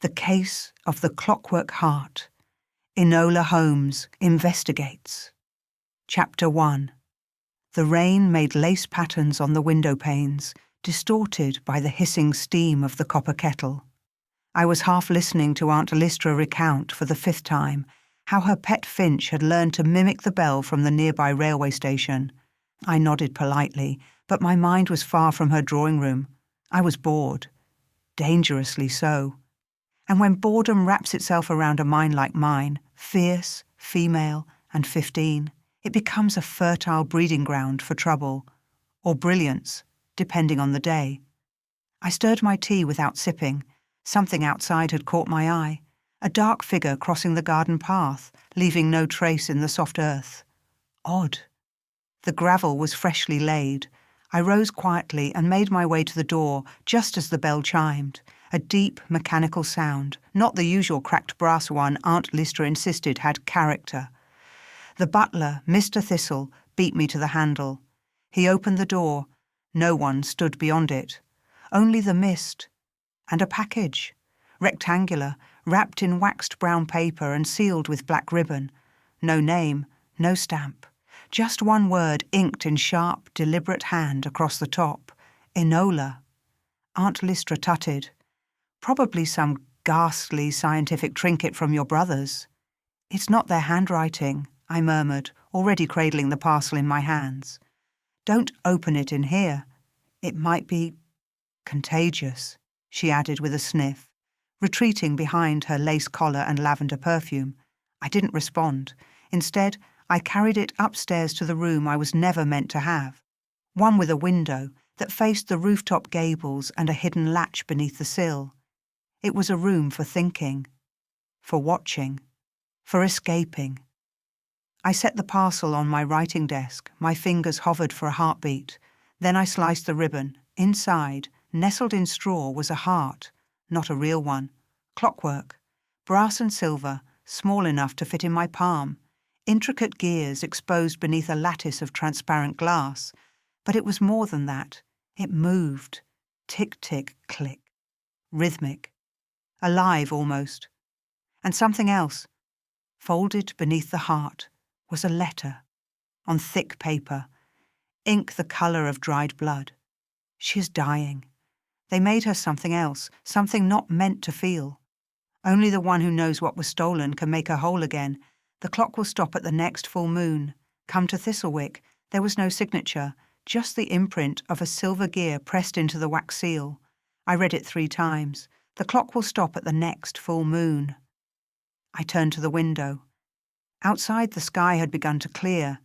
The Case of the Clockwork Heart. Enola Holmes Investigates. Chapter 1. The rain made lace patterns on the window panes, distorted by the hissing steam of the copper kettle. I was half listening to Aunt Lystra recount for the 5th time how her pet finch had learned to mimic the bell from the nearby railway station. I nodded politely, but my mind was far from her drawing room. I was bored. Dangerously so. And when boredom wraps itself around a mind like mine, fierce, female, and 15, it becomes a fertile breeding ground for trouble, or brilliance, depending on the day. I stirred my tea without sipping. Something outside had caught my eye, a dark figure crossing the garden path, leaving no trace in the soft earth. Odd. The gravel was freshly laid. I rose quietly and made my way to the door just as the bell chimed, a deep mechanical sound, not the usual cracked brass one Aunt Lystra insisted had character. The butler, Mr. Thistle, beat me to the handle. He opened the door. No one stood beyond it. Only the mist. And a package. Rectangular, wrapped in waxed brown paper and sealed with black ribbon. No name, no stamp. Just one word inked in sharp, deliberate hand across the top. Enola. Aunt Lystra tutted. Probably some ghastly scientific trinket from your brothers. It's not their handwriting, I murmured, already cradling the parcel in my hands. Don't open it in here. It might be contagious, she added with a sniff, retreating behind her lace collar and lavender perfume. I didn't respond. Instead, I carried it upstairs to the room I was never meant to have, one with a window that faced the rooftop gables and a hidden latch beneath the sill. It was a room for thinking, for watching, for escaping. I set the parcel on my writing desk. My fingers hovered for a heartbeat. Then I sliced the ribbon. Inside, nestled in straw, was a heart, not a real one. Clockwork, brass and silver, small enough to fit in my palm. Intricate gears exposed beneath a lattice of transparent glass. But it was more than that. It moved. Tick-tick, click. Rhythmic. Alive almost. And something else. Folded beneath the heart was a letter, on thick paper, ink the colour of dried blood. She is dying. They made her something else, something not meant to feel. Only the one who knows what was stolen can make her whole again. The clock will stop at the next full moon. Come to Thistlewick. There was no signature, just the imprint of a silver gear pressed into the wax seal. I read it 3 times. The clock will stop at the next full moon. I turned to the window. Outside, the sky had begun to clear,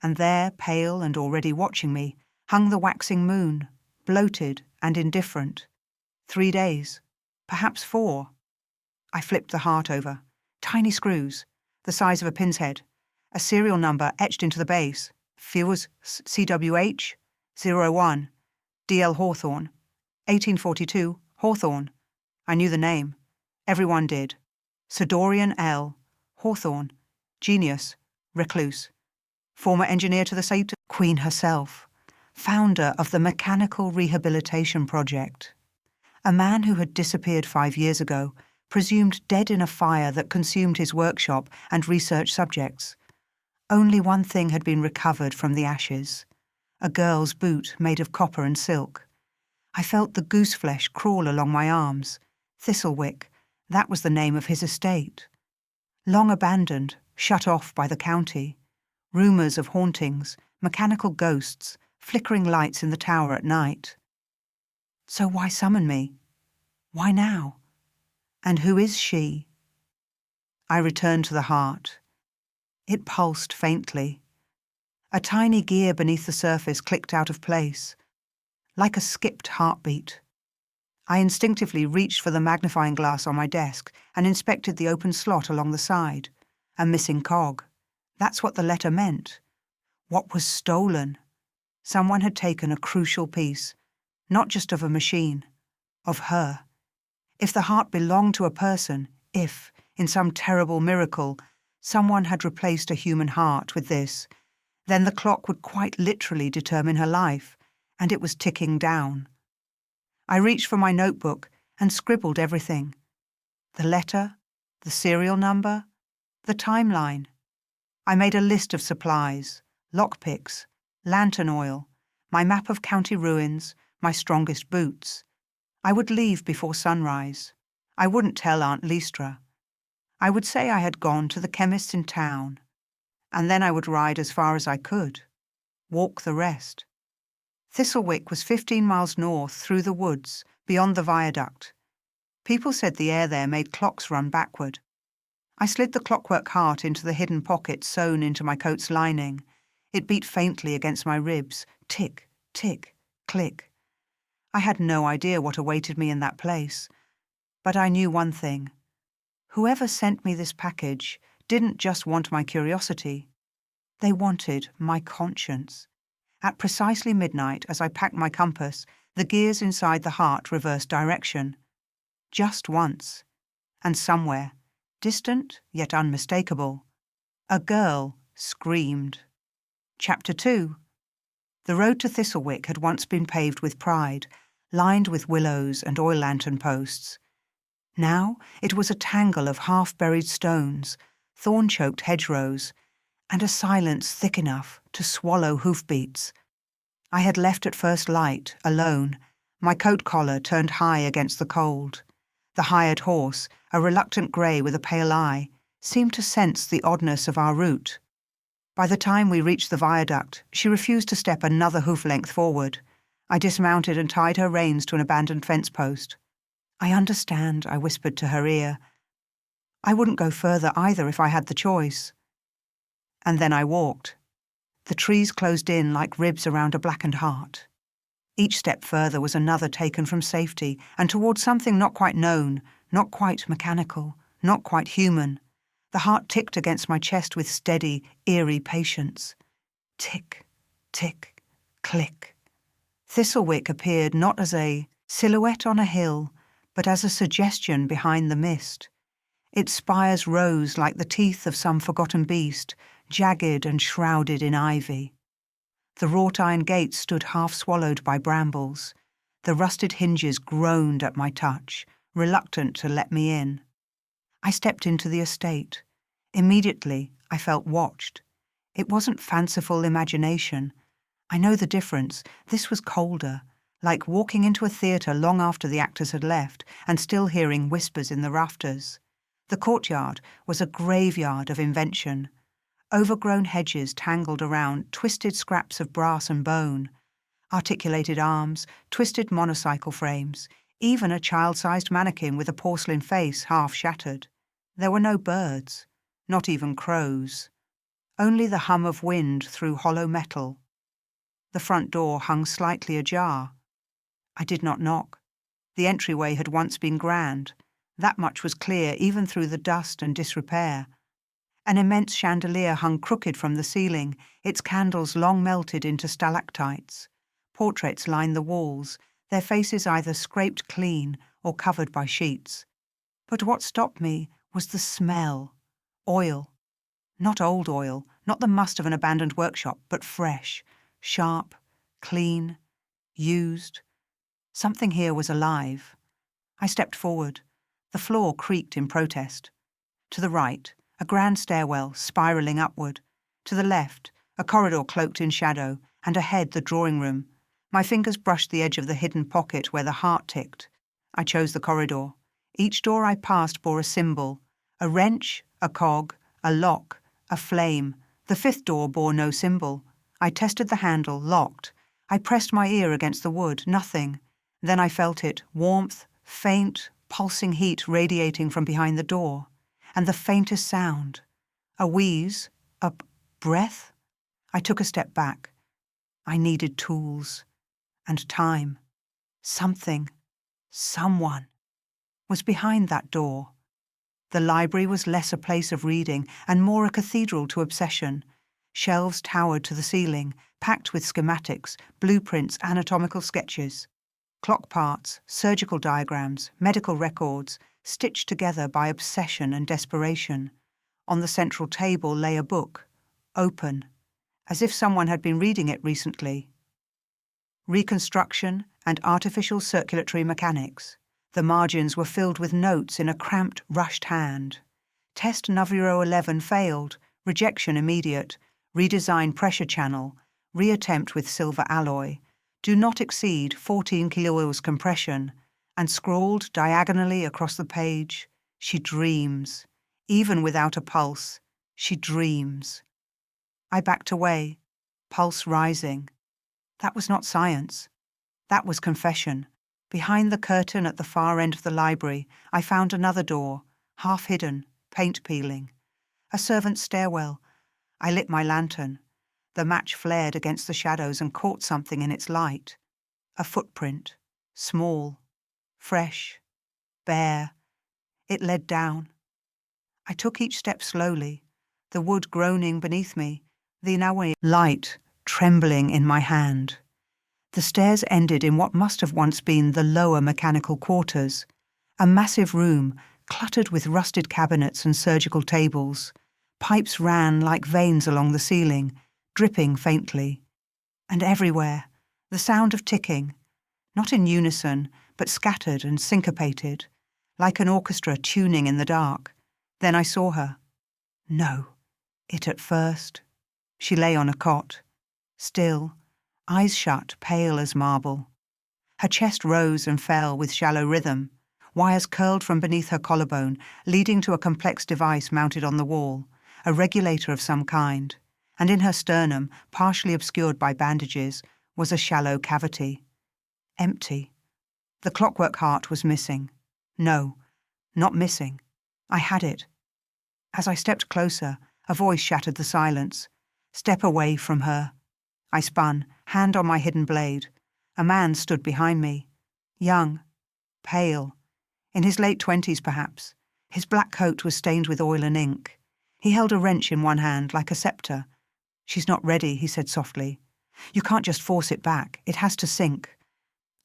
and there, pale and already watching me, hung the waxing moon, bloated and indifferent. 3 days, perhaps 4. I flipped the heart over. Tiny screws, the size of a pin's head, a serial number etched into the base. Fuse CWH 01, DL Hawthorne, 1842, Hawthorne. I knew the name. Everyone did. Sidorian L. Hawthorne. Genius. Recluse. Former engineer to the Satan Queen herself. Founder of the Mechanical Rehabilitation Project. A man who had disappeared 5 years ago, presumed dead in a fire that consumed his workshop and research subjects. Only one thing had been recovered from the ashes. A girl's boot made of copper and silk. I felt the goose flesh crawl along my arms. Thistlewick, that was the name of his estate. Long abandoned, shut off by the county. Rumours of hauntings, mechanical ghosts, flickering lights in the tower at night. So why summon me? Why now? And who is she? I returned to the heart. It pulsed faintly. A tiny gear beneath the surface clicked out of place, like a skipped heartbeat. I instinctively reached for the magnifying glass on my desk and inspected the open slot along the side. A missing cog. That's what the letter meant. What was stolen? Someone had taken a crucial piece, not just of a machine, of her. If the heart belonged to a person, if, in some terrible miracle, someone had replaced a human heart with this, then the clock would quite literally determine her life, and it was ticking down. I reached for my notebook and scribbled everything. The letter, the serial number, the timeline. I made a list of supplies, lockpicks, lantern oil, my map of county ruins, my strongest boots. I would leave before sunrise. I wouldn't tell Aunt Listra. I would say I had gone to the chemist's in town, and then I would ride as far as I could, walk the rest. Thistlewick was 15 miles north through the woods, beyond the viaduct. People said the air there made clocks run backward. I slid the Clockwork Heart into the hidden pocket sewn into my coat's lining. It beat faintly against my ribs. Tick, tick, click. I had no idea what awaited me in that place. But I knew one thing. Whoever sent me this package didn't just want my curiosity. They wanted my conscience. At precisely midnight, as I packed my compass, the gears inside the heart reversed direction. Just once. And somewhere, distant yet unmistakable, a girl screamed. Chapter 2. The road to Thistlewick had once been paved with pride, lined with willows and oil lantern posts. Now it was a tangle of half-buried stones, thorn-choked hedgerows, and a silence thick enough to swallow hoofbeats. I had left at first light, alone, my coat collar turned high against the cold. The hired horse, a reluctant grey with a pale eye, seemed to sense the oddness of our route. By the time we reached the viaduct, she refused to step another hoof-length forward. I dismounted and tied her reins to an abandoned fence post. "I understand," I whispered to her ear. "I wouldn't go further either if I had the choice." And then I walked. The trees closed in like ribs around a blackened heart. Each step further was another taken from safety and towards something not quite known, not quite mechanical, not quite human. The heart ticked against my chest with steady, eerie patience. Tick, tick, click. Thistlewick appeared not as a silhouette on a hill, but as a suggestion behind the mist. Its spires rose like the teeth of some forgotten beast, jagged and shrouded in ivy. The wrought-iron gates stood half-swallowed by brambles. The rusted hinges groaned at my touch, reluctant to let me in. I stepped into the estate. Immediately, I felt watched. It wasn't fanciful imagination. I know the difference. This was colder, like walking into a theatre long after the actors had left and still hearing whispers in the rafters. The courtyard was a graveyard of invention. Overgrown hedges tangled around twisted scraps of brass and bone, articulated arms, twisted motorcycle frames, even a child-sized mannequin with a porcelain face half shattered. There were no birds, not even crows. Only the hum of wind through hollow metal. The front door hung slightly ajar. I did not knock. The entryway had once been grand. That much was clear even through the dust and disrepair. An immense chandelier hung crooked from the ceiling, its candles long melted into stalactites. Portraits lined the walls, their faces either scraped clean or covered by sheets. But what stopped me was the smell. Oil. Not old oil, not the must of an abandoned workshop, but fresh, sharp, clean, used. Something here was alive. I stepped forward. The floor creaked in protest. To the right, a grand stairwell spiralling upward. To the left, a corridor cloaked in shadow, and ahead the drawing room. My fingers brushed the edge of the hidden pocket where the heart ticked. I chose the corridor. Each door I passed bore a symbol. A wrench, a cog, a lock, a flame. The fifth door bore no symbol. I tested the handle, locked. I pressed my ear against the wood, nothing. Then I felt it, warmth, faint, pulsing heat radiating from behind the door. And the faintest sound. A wheeze, a breath. I took a step back. I needed tools. And time. Something, someone, was behind that door. The library was less a place of reading and more a cathedral to obsession. Shelves towered to the ceiling, packed with schematics, blueprints, anatomical sketches. Clock parts, surgical diagrams, medical records, stitched together by obsession and desperation. On the central table lay a book, open, as if someone had been reading it recently. Reconstruction and Artificial Circulatory Mechanics, The margins were filled with notes in a cramped, rushed hand. Test Naviro 11 failed, rejection immediate, redesign pressure channel, reattempt with silver alloy, do not exceed 14 kilojoules compression, and scrawled diagonally across the page, she dreams. Even without a pulse, she dreams. I backed away, pulse rising. That was not science. That was confession. Behind the curtain at the far end of the library, I found another door, half hidden, paint peeling. A servant's stairwell. I lit my lantern. The match flared against the shadows and caught something in its light. A footprint. Small. Fresh. Bare. It led down. I took each step slowly, the wood groaning beneath me, the Inawe light trembling in my hand. The stairs ended in what must have once been the lower mechanical quarters, a massive room cluttered with rusted cabinets and surgical tables. Pipes ran like veins along the ceiling, dripping faintly. And everywhere, the sound of ticking, not in unison, but scattered and syncopated, like an orchestra tuning in the dark. Then I saw her. No, it at first. She lay on a cot, still, eyes shut, pale as marble. Her chest rose and fell with shallow rhythm, wires curled from beneath her collarbone, leading to a complex device mounted on the wall, a regulator of some kind, and in her sternum, partially obscured by bandages, was a shallow cavity. Empty. The Clockwork Heart was missing. No, not missing. I had it. As I stepped closer, a voice shattered the silence. Step away from her. I spun, hand on my hidden blade. A man stood behind me. Young. Pale. In his late 20s, perhaps. His black coat was stained with oil and ink. He held a wrench in one hand, like a scepter. She's not ready, he said softly. You can't just force it back. It has to sink.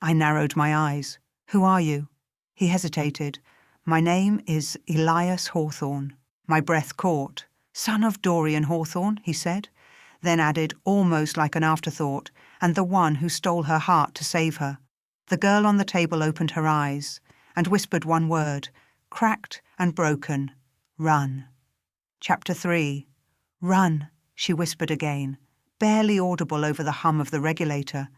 I narrowed my eyes. Who are you? He hesitated. My name is Elias Hawthorne. My breath caught. Son of Dorian Hawthorne, he said, then added, almost like an afterthought, and the one who stole her heart to save her. The girl on the table opened her eyes and whispered one word, cracked and broken. Run. Chapter 3. Run, she whispered again, barely audible over the hum of the regulator.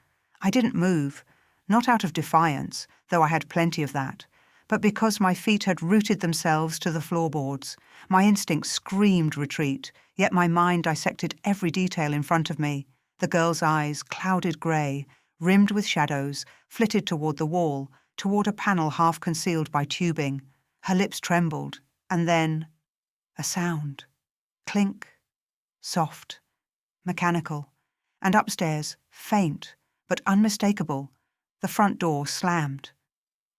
I didn't move, not out of defiance, though I had plenty of that, but because my feet had rooted themselves to the floorboards. My instinct screamed retreat, yet my mind dissected every detail in front of me. The girl's eyes, clouded grey, rimmed with shadows, flitted toward the wall, toward a panel half concealed by tubing. Her lips trembled, and then a sound. Clink. Soft. Mechanical. And upstairs, faint, but unmistakable, the front door slammed.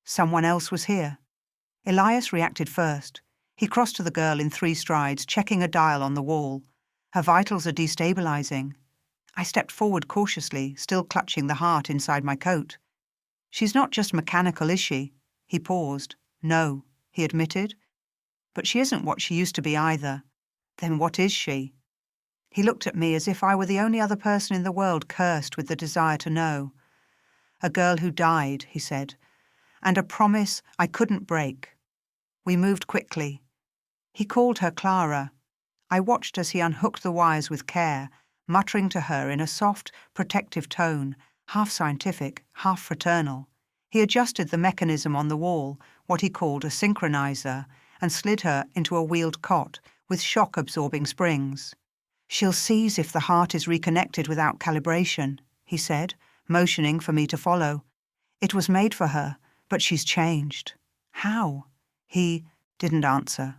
Someone else was here. Elias reacted first. He crossed to the girl in 3 strides, checking a dial on the wall. Her vitals are destabilizing. I stepped forward cautiously, still clutching the heart inside my coat. She's not just mechanical, is she? He paused. No, he admitted. But she isn't what she used to be either. Then what is she? He looked at me as if I were the only other person in the world cursed with the desire to know. A girl who died, he said, and a promise I couldn't break. We moved quickly. He called her Clara. I watched as he unhooked the wires with care, muttering to her in a soft, protective tone, half scientific, half fraternal. He adjusted the mechanism on the wall, what he called a synchronizer, and slid her into a wheeled cot with shock-absorbing springs. She'll seize if the heart is reconnected without calibration, he said, motioning for me to follow. It was made for her, but she's changed. How? He didn't answer.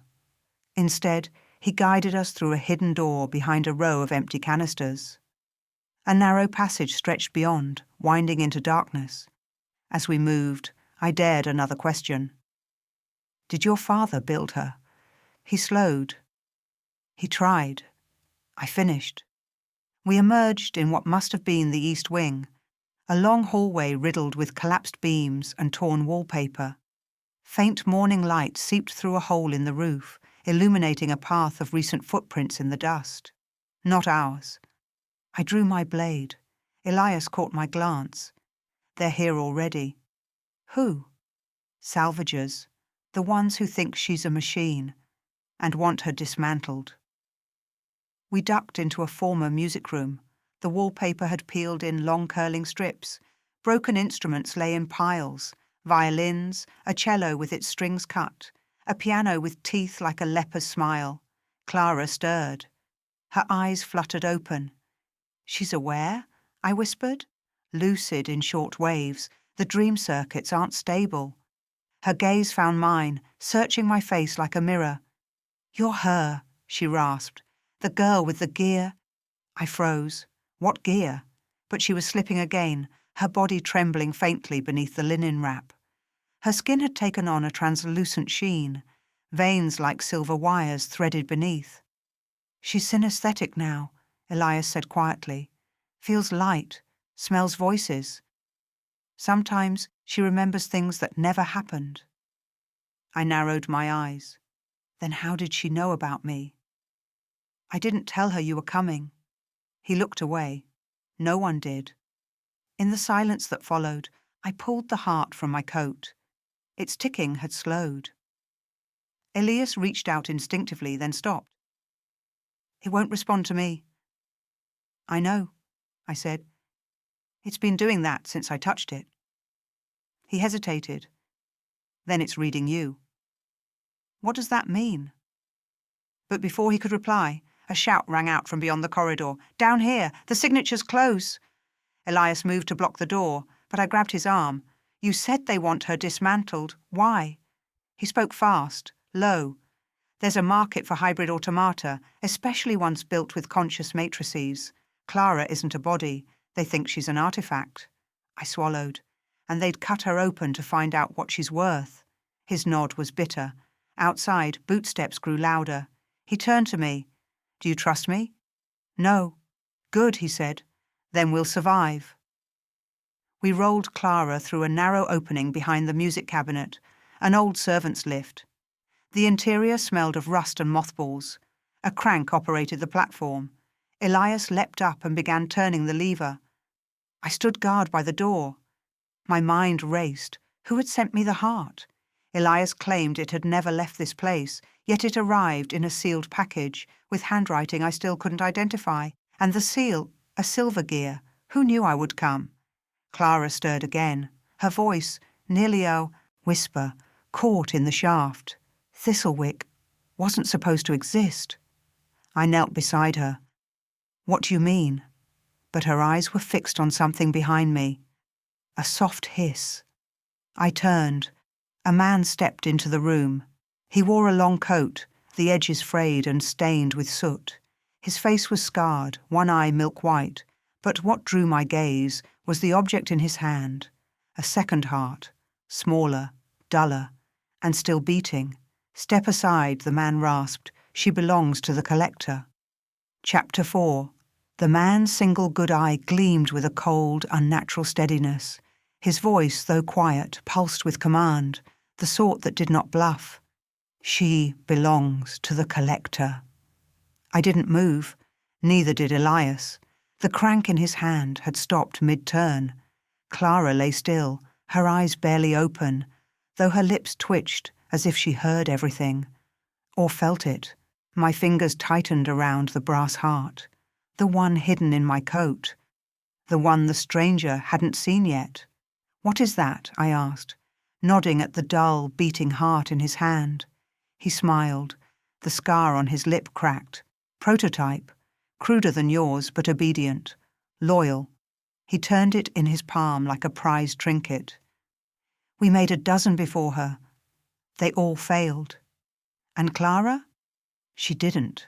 Instead, he guided us through a hidden door behind a row of empty canisters. A narrow passage stretched beyond, winding into darkness. As we moved, I dared another question. Did your father build her? He slowed. He tried. I finished. We emerged in what must have been the east wing, a long hallway riddled with collapsed beams and torn wallpaper. Faint morning light seeped through a hole in the roof, illuminating a path of recent footprints in the dust. Not ours. I drew my blade. Elias caught my glance. They're here already. Who? Salvagers, the ones who think she's a machine and want her dismantled. We ducked into a former music room. The wallpaper had peeled in long curling strips. Broken instruments lay in piles, violins, a cello with its strings cut, a piano with teeth like a leper's smile. Clara stirred. Her eyes fluttered open. "She's aware?" I whispered. "Lucid in short waves. The dream circuits aren't stable." Her gaze found mine, searching my face like a mirror. "You're her," she rasped. "The girl with the gear." I froze. What gear? But she was slipping again, her body trembling faintly beneath the linen wrap. Her skin had taken on a translucent sheen, veins like silver wires threaded beneath. "She's synesthetic now," Elias said quietly. "Feels light, smells voices. Sometimes she remembers things that never happened." I narrowed my eyes. "Then how did she know about me?" "I didn't tell her you were coming." He looked away. No one did. In the silence that followed, I pulled the heart from my coat. Its ticking had slowed. Elias reached out instinctively, then stopped. "It won't respond to me." "I know," I said. "It's been doing that since I touched it." He hesitated. "Then it's reading you." "What does that mean?" But before he could reply, a shout rang out from beyond the corridor. "Down here! The signature's close!" Elias moved to block the door, but I grabbed his arm. "You said they want her dismantled. Why?" He spoke fast, low. "There's a market for hybrid automata, especially ones built with conscious matrices. Clara isn't a body. They think she's an artifact." I swallowed. "And they'd cut her open to find out what she's worth." His nod was bitter. Outside, bootsteps grew louder. He turned to me. "Do you trust me?" "No." "Good," he said. "Then we'll survive." We rolled Clara through a narrow opening behind the music cabinet, an old servant's lift. The interior smelled of rust and mothballs. A crank operated the platform. Elias leapt up and began turning the lever. I stood guard by the door. My mind raced. Who had sent me the heart? Elias claimed it had never left this place, yet it arrived in a sealed package, with handwriting I still couldn't identify. And the seal, a silver gear. Who knew I would come? Clara stirred again. Her voice, nearly a whisper, caught in the shaft. Thistlewick wasn't supposed to exist. I knelt beside her. "What do you mean?" But her eyes were fixed on something behind me. A soft hiss. I turned. A man stepped into the room. He wore a long coat, the edges frayed and stained with soot. His face was scarred, one eye milk white, but what drew my gaze was the object in his hand, a second heart, smaller, duller, and still beating. "Step aside," the man rasped. "She belongs to the collector." Chapter 4. The man's single good eye gleamed with a cold, unnatural steadiness. His voice, though quiet, pulsed with command, the sort that did not bluff. "She belongs to the collector." I didn't move. Neither did Elias. The crank in his hand had stopped mid-turn. Clara lay still, her eyes barely open, though her lips twitched as if she heard everything. Or felt it. My fingers tightened around the brass heart. The one hidden in my coat. The one the stranger hadn't seen yet. "What is that?" I asked, nodding at the dull, beating heart in his hand. He smiled. The scar on his lip cracked. "Prototype. Cruder than yours, but obedient. Loyal." He turned it in his palm like a prized trinket. "We made a dozen before her. They all failed." "And Clara?" "She didn't."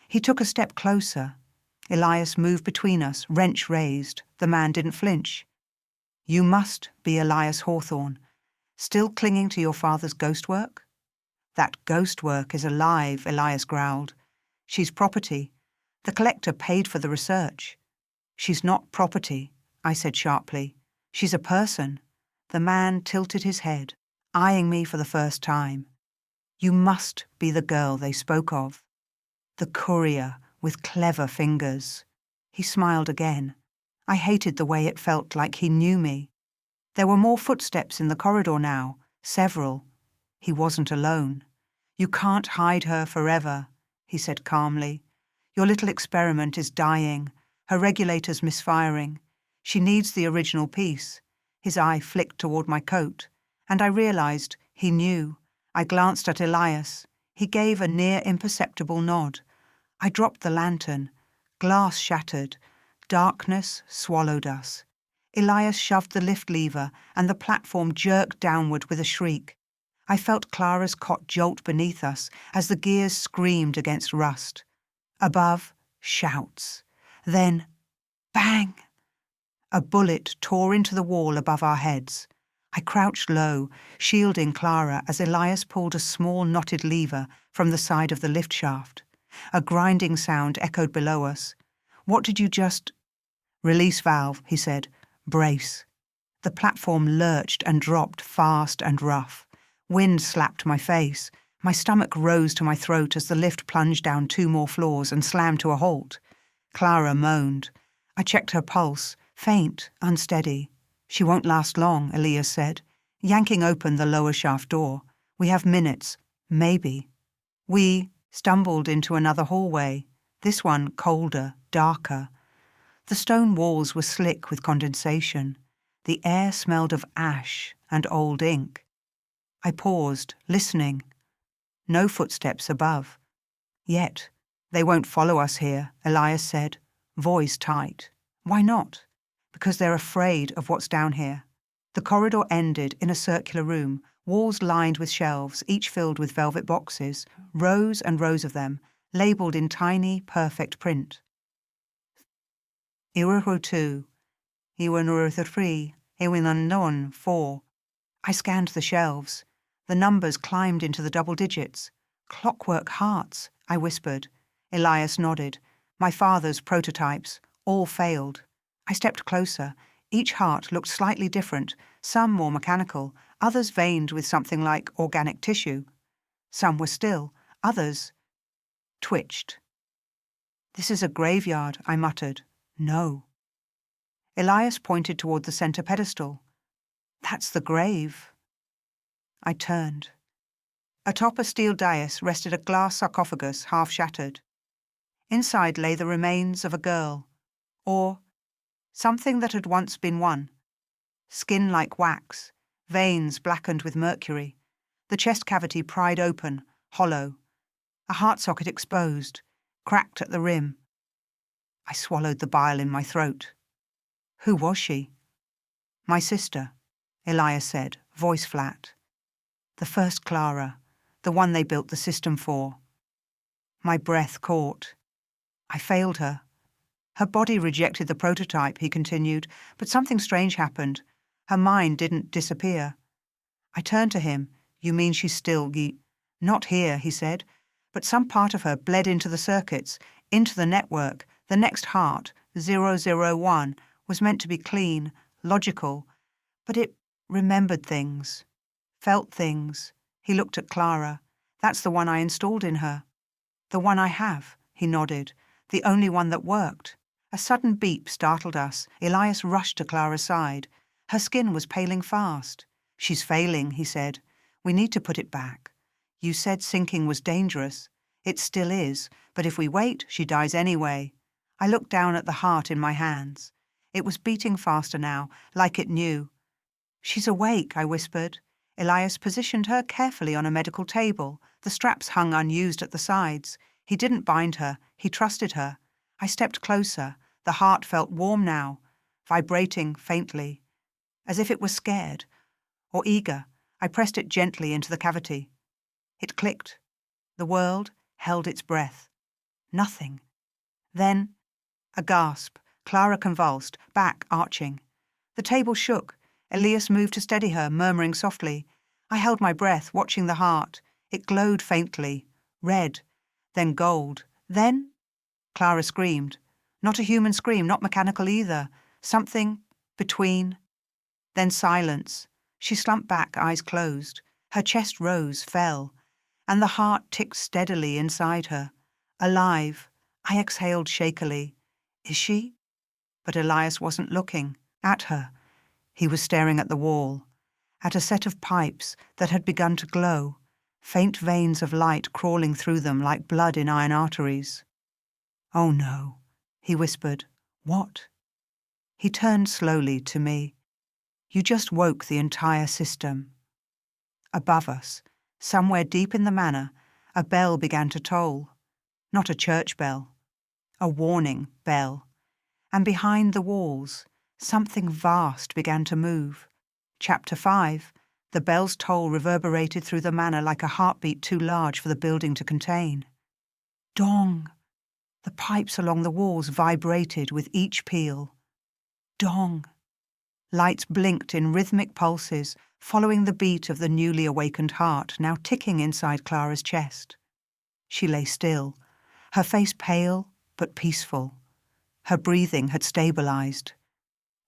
He took a step closer. Elias moved between us, wrench raised. The man didn't flinch. "You must be Elias Hawthorne. Still clinging to your father's ghost work?" "That ghost work is alive," Elias growled. "She's property. The collector paid for the research." "She's not property," I said sharply. "She's a person." The man tilted his head, eyeing me for the first time. "You must be the girl they spoke of. The courier with clever fingers." He smiled again. I hated the way it felt like he knew me. There were more footsteps in the corridor now, Several. He wasn't alone. You can't hide her forever, he said calmly. Your little experiment is dying. Her regulator's misfiring. She needs the original piece. His eye flicked toward my coat, and I realized he knew. I glanced at Elias. He gave a near imperceptible nod. I dropped the lantern. Glass shattered. Darkness swallowed us. Elias shoved the lift lever, and the platform jerked downward with a shriek. I felt Clara's cot jolt beneath us as the gears screamed against rust. Above, shouts. Then, bang! A bullet tore into the wall above our heads. I crouched low, shielding Clara as Elias pulled a small knotted lever from the side of the lift shaft. A grinding sound echoed below us. What did you just— Release valve, he said. Brace. The platform lurched and dropped fast and rough. Wind slapped my face. My stomach rose to my throat as the lift plunged down 2 more floors and slammed to a halt. Clara moaned. I checked her pulse, faint, unsteady. She won't last long, Elias said, yanking open the lower shaft door. We have minutes, maybe. We stumbled into another hallway, this one colder, darker. The stone walls were slick with condensation. The air smelled of ash and old ink. I paused, listening. No footsteps above. Yet, they won't follow us here, Elias said, voice tight. Why not? Because they're afraid of what's down here. The corridor ended in a circular room, walls lined with shelves, each filled with velvet boxes, rows and rows of them, labelled in tiny, perfect print. Iwero 2, Iwero 3, Iwero 4. I scanned the shelves. The numbers climbed into the double digits. Clockwork Hearts, I whispered. Elias nodded. My father's prototypes, all failed. I stepped closer. Each heart looked slightly different, some more mechanical, others veined with something like organic tissue. Some were still, others twitched. This is a graveyard, I muttered. No. Elias pointed toward the center pedestal. That's the grave. I turned. Atop a steel dais rested a glass sarcophagus half shattered. Inside lay the remains of a girl, or something that had once been one. Skin like wax, veins blackened with mercury, the chest cavity pried open, hollow, a heart socket exposed, cracked at the rim. I swallowed the bile in my throat. Who was she? My sister, Elias said, voice flat. The first Clara, the one they built the system for. My breath caught. I failed her. Her body rejected the prototype, he continued, but something strange happened. Her mind didn't disappear. I turned to him. You mean she's still Not here, he said, but some part of her bled into the circuits, into the network. The next heart, 001, was meant to be clean, logical, but it remembered things, felt things. He looked at Clara. That's the one I installed in her. The one I have, he nodded, the only one that worked. A sudden beep startled us. Elias rushed to Clara's side. Her skin was paling fast. She's failing, he said. We need to put it back. You said sinking was dangerous. It still is, but if we wait, she dies anyway. I looked down at the heart in my hands. It was beating faster now, like it knew. She's awake, I whispered. Elias positioned her carefully on a medical table. The straps hung unused at the sides. He didn't bind her. He trusted her. I stepped closer. The heart felt warm now, vibrating faintly, as if it was scared or eager. I pressed it gently into the cavity. It clicked. The world held its breath. Nothing. Then, a gasp. Clara convulsed, back arching. The table shook. Elias moved to steady her, murmuring softly. I held my breath, watching the heart. It glowed faintly, red, then gold. Then, Clara screamed. Not a human scream, not mechanical either. Something between. Then silence. She slumped back, eyes closed. Her chest rose, fell, and the heart ticked steadily inside her. Alive. I exhaled shakily. Is she? But Elias wasn't looking at her. He was staring at the wall. at a set of pipes that had begun to glow, faint veins of light crawling through them like blood in iron arteries. "Oh no," he whispered. "What?" He turned slowly to me. "You just woke the entire system." Above us, somewhere deep in the manor, a bell began to toll. Not a church bell. A warning bell. And behind the walls, something vast began to move. Chapter 5, the bell's toll reverberated through the manor like a heartbeat too large for the building to contain. Dong! The pipes along the walls vibrated with each peal. Dong! Lights blinked in rhythmic pulses, following the beat of the newly awakened heart, now ticking inside Clara's chest. She lay still, her face pale but peaceful. Her breathing had stabilized.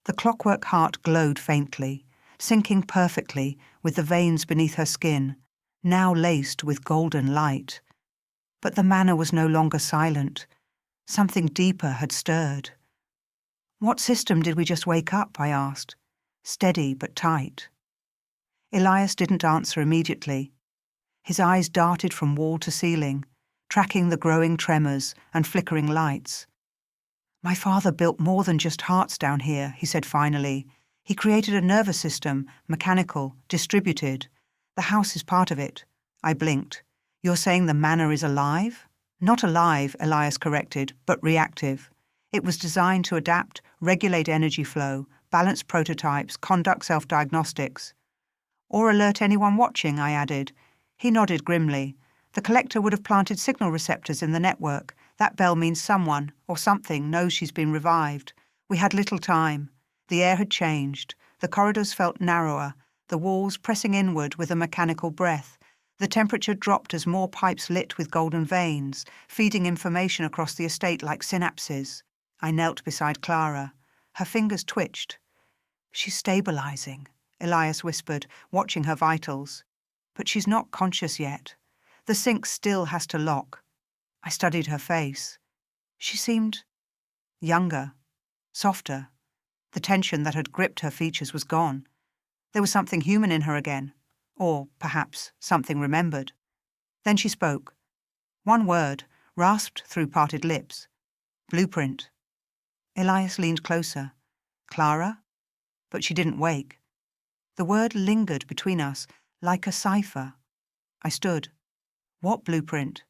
The clockwork heart glowed faintly, syncing perfectly with the veins beneath her skin, now laced with golden light. But the manor was no longer silent. Something deeper had stirred. "What system did we just wake up?" I asked, steady but tight. Elias didn't answer immediately. His eyes darted from wall to ceiling, tracking the growing tremors and flickering lights. "My father built more than just hearts down here," he said finally. "He created a nervous system, mechanical, distributed. The house is part of it." I blinked. "You're saying the manor is alive?" "Not alive," Elias corrected, "but reactive. It was designed to adapt, regulate energy flow, balance prototypes, conduct self-diagnostics." "Or alert anyone watching," I added. He nodded grimly. "The collector would have planted signal receptors in the network. That bell means someone, or something, knows she's been revived. We had little time. The air had changed. The corridors felt narrower, the walls pressing inward with a mechanical breath. The temperature dropped as more pipes lit with golden veins, feeding information across the estate like synapses." I knelt beside Clara. Her fingers twitched. "She's stabilizing," Elias whispered, watching her vitals. "But she's not conscious yet. The sync still has to lock." I studied her face. She seemed younger, softer. The tension that had gripped her features was gone. There was something human in her again, or perhaps something remembered. Then she spoke. One word, rasped through parted lips. "Blueprint." Elias leaned closer. "Clara?" But she didn't wake. The word lingered between us, like a cipher. I stood. "What blueprint?"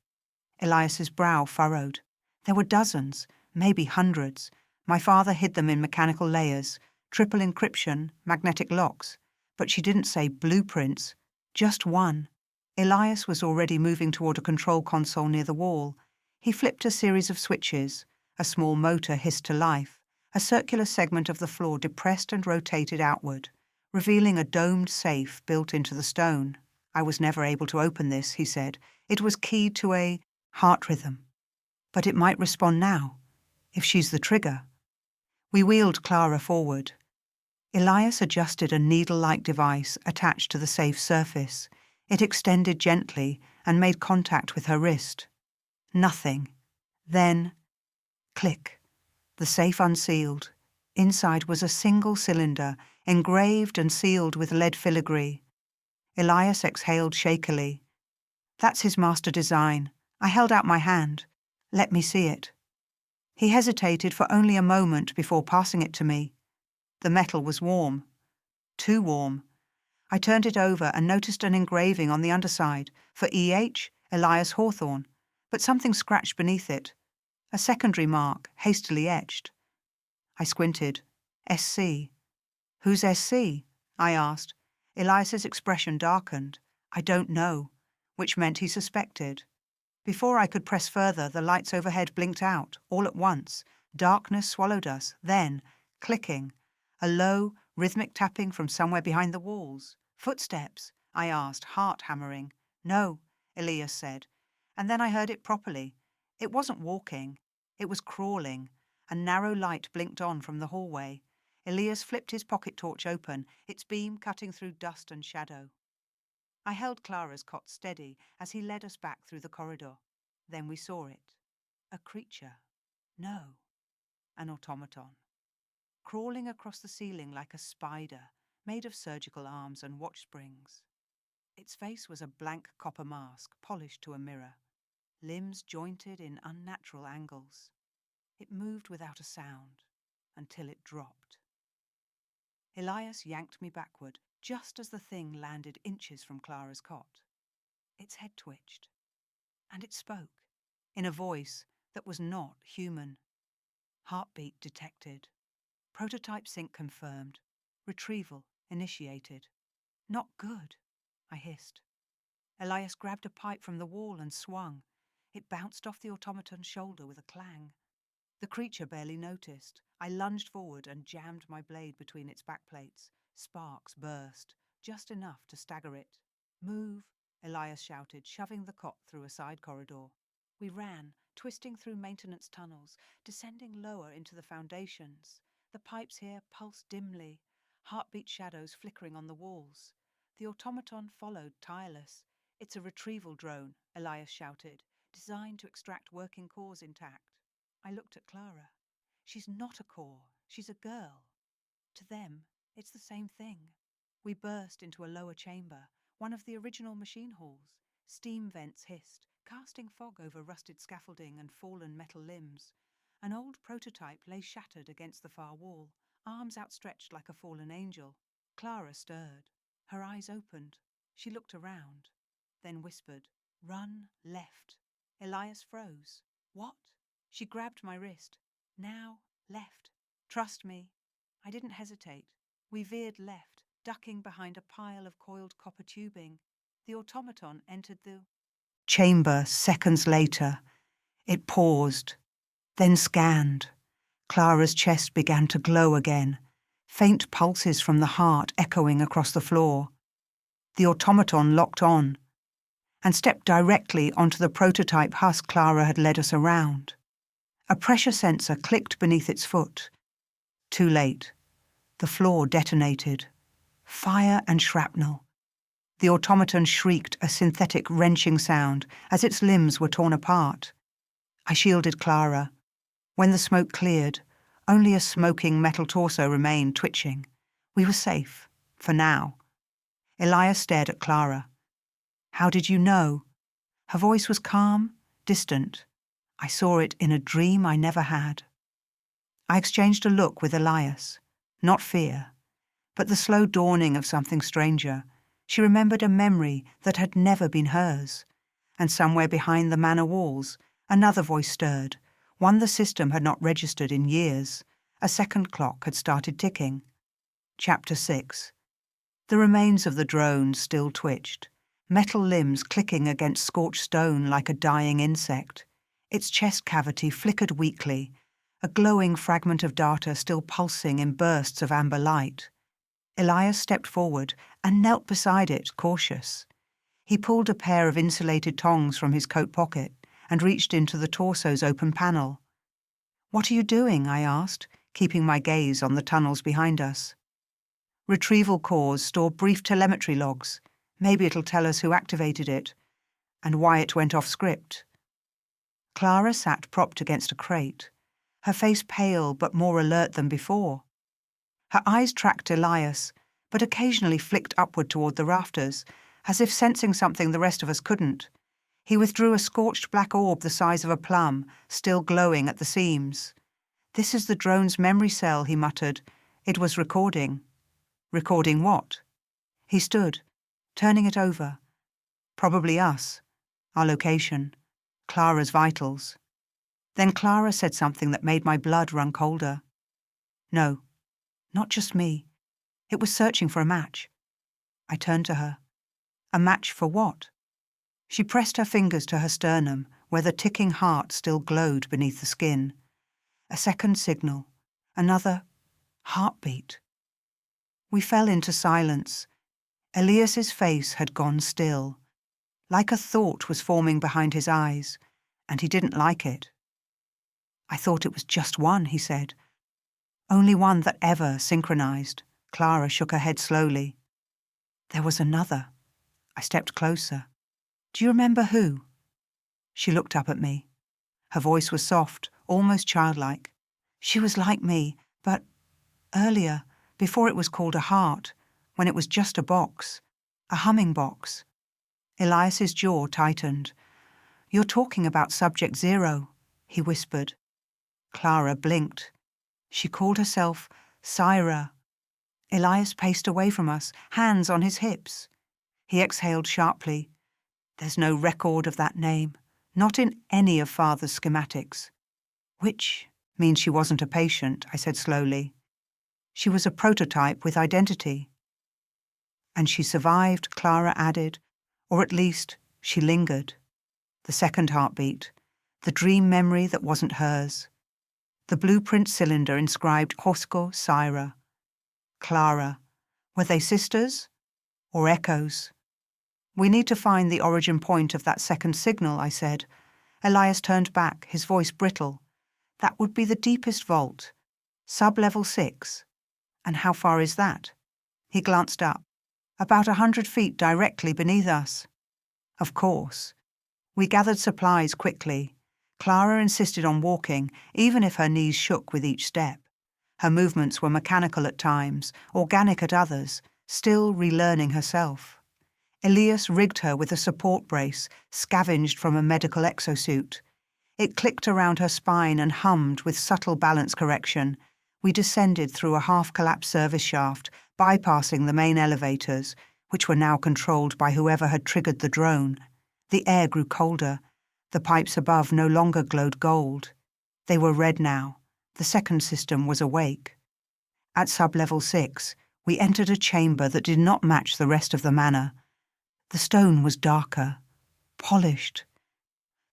Elias's brow furrowed. There were dozens, maybe hundreds. My father hid them in mechanical layers, triple encryption, magnetic locks. But she didn't say blueprints, just one. Elias was already moving toward a control console near the wall. He flipped a series of switches. A small motor hissed to life. A circular segment of the floor depressed and rotated outward, revealing a domed safe built into the stone. "I was never able to open this," he said. "It was keyed to a heart rhythm. But it might respond now, if she's the trigger." We wheeled Clara forward. Elias adjusted a needle-like device attached to the safe surface. It extended gently and made contact with her wrist. Nothing. Then, click. The safe unsealed. Inside was a single cylinder, engraved and sealed with lead filigree. Elias exhaled shakily. "That's his master design." I held out my hand. "Let me see it." He hesitated for only a moment before passing it to me. The metal was warm. Too warm. I turned it over and noticed an engraving on the underside for E.H. Elias Hawthorne, but something scratched beneath it. A secondary mark, hastily etched. I squinted. S.C. "Who's S.C.?" I asked. Elias's expression darkened. "I don't know," which meant he suspected. Before I could press further, the lights overhead blinked out, all at once. Darkness swallowed us. Then, clicking. A low, rhythmic tapping from somewhere behind the walls. "Footsteps?" I asked, heart hammering. "No," Elias said. And then I heard it properly. It wasn't walking. It was crawling. A narrow light blinked on from the hallway. Elias flipped his pocket torch open, its beam cutting through dust and shadow. I held Clara's cot steady as he led us back through the corridor. Then we saw it. A creature. No, an automaton. Crawling across the ceiling like a spider, made of surgical arms and watch springs. Its face was a blank copper mask, polished to a mirror, limbs jointed in unnatural angles. It moved without a sound, until it dropped. Elias yanked me backward, just as the thing landed inches from Clara's cot. Its head twitched, and it spoke, in a voice that was not human. Heartbeat detected. Prototype sync confirmed. Retrieval initiated. Not good, I hissed. Elias grabbed a pipe from the wall and swung. It bounced off the automaton's shoulder with a clang. The creature barely noticed. I lunged forward and jammed my blade between its backplates. Sparks burst, just enough to stagger it. Move, Elias shouted, shoving the cot through a side corridor. We ran, twisting through maintenance tunnels, descending lower into the foundations. The pipes here pulsed dimly, heartbeat shadows flickering on the walls. The automaton followed, tireless. It's a retrieval drone, Elias shouted, designed to extract working cores intact. I looked at Clara. She's not a core, she's a girl. To them, it's the same thing. We burst into a lower chamber, one of the original machine halls. Steam vents hissed, casting fog over rusted scaffolding and fallen metal limbs. An old prototype lay shattered against the far wall, arms outstretched like a fallen angel. Clara stirred. Her eyes opened. She looked around, then whispered, "Run left." Elias froze. "What?" She grabbed my wrist. "Now, left. Trust me." I didn't hesitate. We veered left, ducking behind a pile of coiled copper tubing. The automaton entered the chamber seconds later. It paused, then scanned. Clara's chest began to glow again, faint pulses from the heart echoing across the floor. The automaton locked on and stepped directly onto the prototype husk Clara had led us around. A pressure sensor clicked beneath its foot. Too late. The floor detonated. Fire and shrapnel. The automaton shrieked a synthetic wrenching sound as its limbs were torn apart. I shielded Clara. When the smoke cleared, only a smoking metal torso remained twitching. We were safe, for now. Elias stared at Clara. "How did you know?" Her voice was calm, distant. I saw it in a dream I never had. I exchanged a look with Elias. Not fear, but the slow dawning of something stranger. She remembered a memory that had never been hers. And somewhere behind the manor walls, another voice stirred, one the system had not registered in years. A second clock had started ticking. Chapter 6. The remains of the drone still twitched, metal limbs clicking against scorched stone like a dying insect. Its chest cavity flickered weakly, a glowing fragment of data still pulsing in bursts of amber light. Elias stepped forward and knelt beside it, cautious. He pulled a pair of insulated tongs from his coat pocket and reached into the torso's open panel. "What are you doing?" I asked, keeping my gaze on the tunnels behind us. "Retrieval cores store brief telemetry logs. Maybe it'll tell us who activated it and why it went off script." Clara sat propped against a crate, her face pale but more alert than before. Her eyes tracked Elias, but occasionally flicked upward toward the rafters, as if sensing something the rest of us couldn't. He withdrew a scorched black orb the size of a plum, still glowing at the seams. "This is the drone's memory cell," he muttered. "It was recording." "Recording what?" He stood, turning it over. "Probably us, our location, Clara's vitals." Then Clara said something that made my blood run colder. "No, not just me. It was searching for a match." I turned to her. "A match for what?" She pressed her fingers to her sternum, where the ticking heart still glowed beneath the skin. A second signal. Another heartbeat. We fell into silence. Elias's face had gone still. Like a thought was forming behind his eyes, and he didn't like it. "I thought it was just one," he said. "Only one that ever synchronized." Clara shook her head slowly. "There was another." I stepped closer. "Do you remember who?" She looked up at me. Her voice was soft, almost childlike. "She was like me, but earlier, before it was called a heart, when it was just a box, a humming box. Elias's jaw tightened. "You're talking about Subject Zero," he whispered. Clara blinked. She called herself Syra. Elias paced away from us, hands on his hips. He exhaled sharply. "There's no record of that name, not in any of Father's schematics." "Which means she wasn't a patient," I said slowly. "She was a prototype with identity." "And she survived," Clara added, "or at least she lingered." The second heartbeat, the dream memory that wasn't hers. The blueprint cylinder inscribed Hosko Syra. Clara. Were they sisters or echoes? "We need to find the origin point of that second signal," I said. Elias turned back, his voice brittle. "That would be the deepest vault. Sub-level 6. And how far is that?" He glanced up. "About 100 feet directly beneath us." Of course. We gathered supplies quickly. Clara insisted on walking, even if her knees shook with each step. Her movements were mechanical at times, organic at others, still relearning herself. Elias rigged her with a support brace, scavenged from a medical exosuit. It clicked around her spine and hummed with subtle balance correction. We descended through a half-collapsed service shaft, bypassing the main elevators, which were now controlled by whoever had triggered the drone. The air grew colder. The pipes above no longer glowed gold. They were red now. The second system was awake. At sub-level 6, we entered a chamber that did not match the rest of the manor. The stone was darker, polished.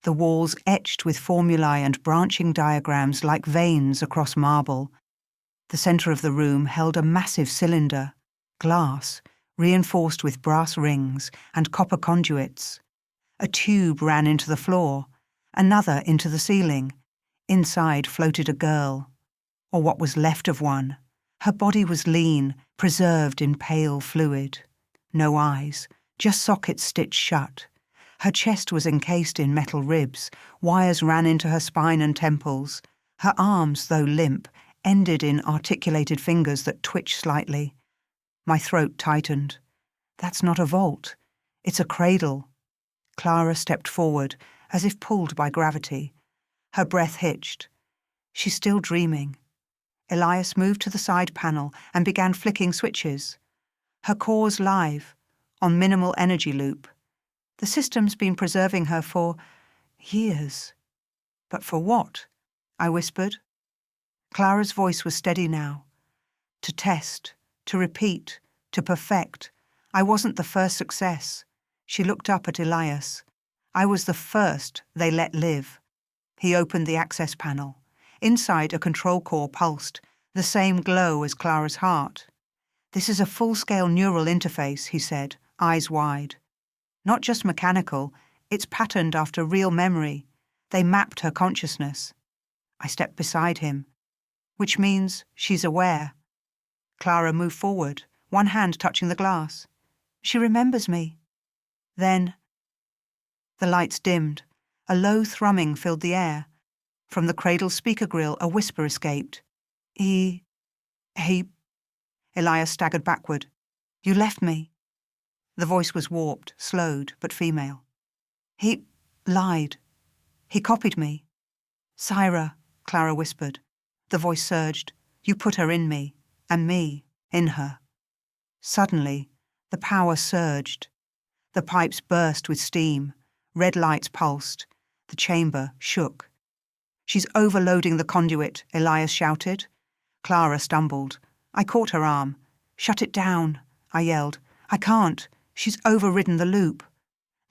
The walls etched with formulae and branching diagrams like veins across marble. The center of the room held a massive cylinder, glass, reinforced with brass rings and copper conduits. A tube ran into the floor, another into the ceiling. Inside floated a girl, or what was left of one. Her body was lean, preserved in pale fluid. No eyes, just sockets stitched shut. Her chest was encased in metal ribs. Wires ran into her spine and temples. Her arms, though limp, ended in articulated fingers that twitched slightly. My throat tightened. "That's not a vault. It's a cradle." Clara stepped forward, as if pulled by gravity. Her breath hitched. "She's still dreaming." Elias moved to the side panel and began flicking switches. "Her core's live, on minimal energy loop. The system's been preserving her for years." "But for what?" I whispered. Clara's voice was steady now. "To test, to repeat, to perfect. I wasn't the first success." She looked up at Elias. "I was the first they let live." He opened the access panel. Inside, a control core pulsed, the same glow as Clara's heart. "This is a full-scale neural interface," he said, eyes wide. "Not just mechanical, it's patterned after real memory. They mapped her consciousness." I stepped beside him. "Which means she's aware." Clara moved forward, one hand touching the glass. "She remembers me." Then the lights dimmed. A low thrumming filled the air. From the cradle's speaker grill, a whisper escaped. He... Elias staggered backward. "You left me." The voice was warped, slowed, but female. "He lied. He copied me." "Syra," Clara whispered. The voice surged. "You put her in me, and me in her." Suddenly, the power surged. The pipes burst with steam. Red lights pulsed. The chamber shook. "She's overloading the conduit," Elias shouted. Clara stumbled. I caught her arm. "Shut it down," I yelled. "I can't. She's overridden the loop."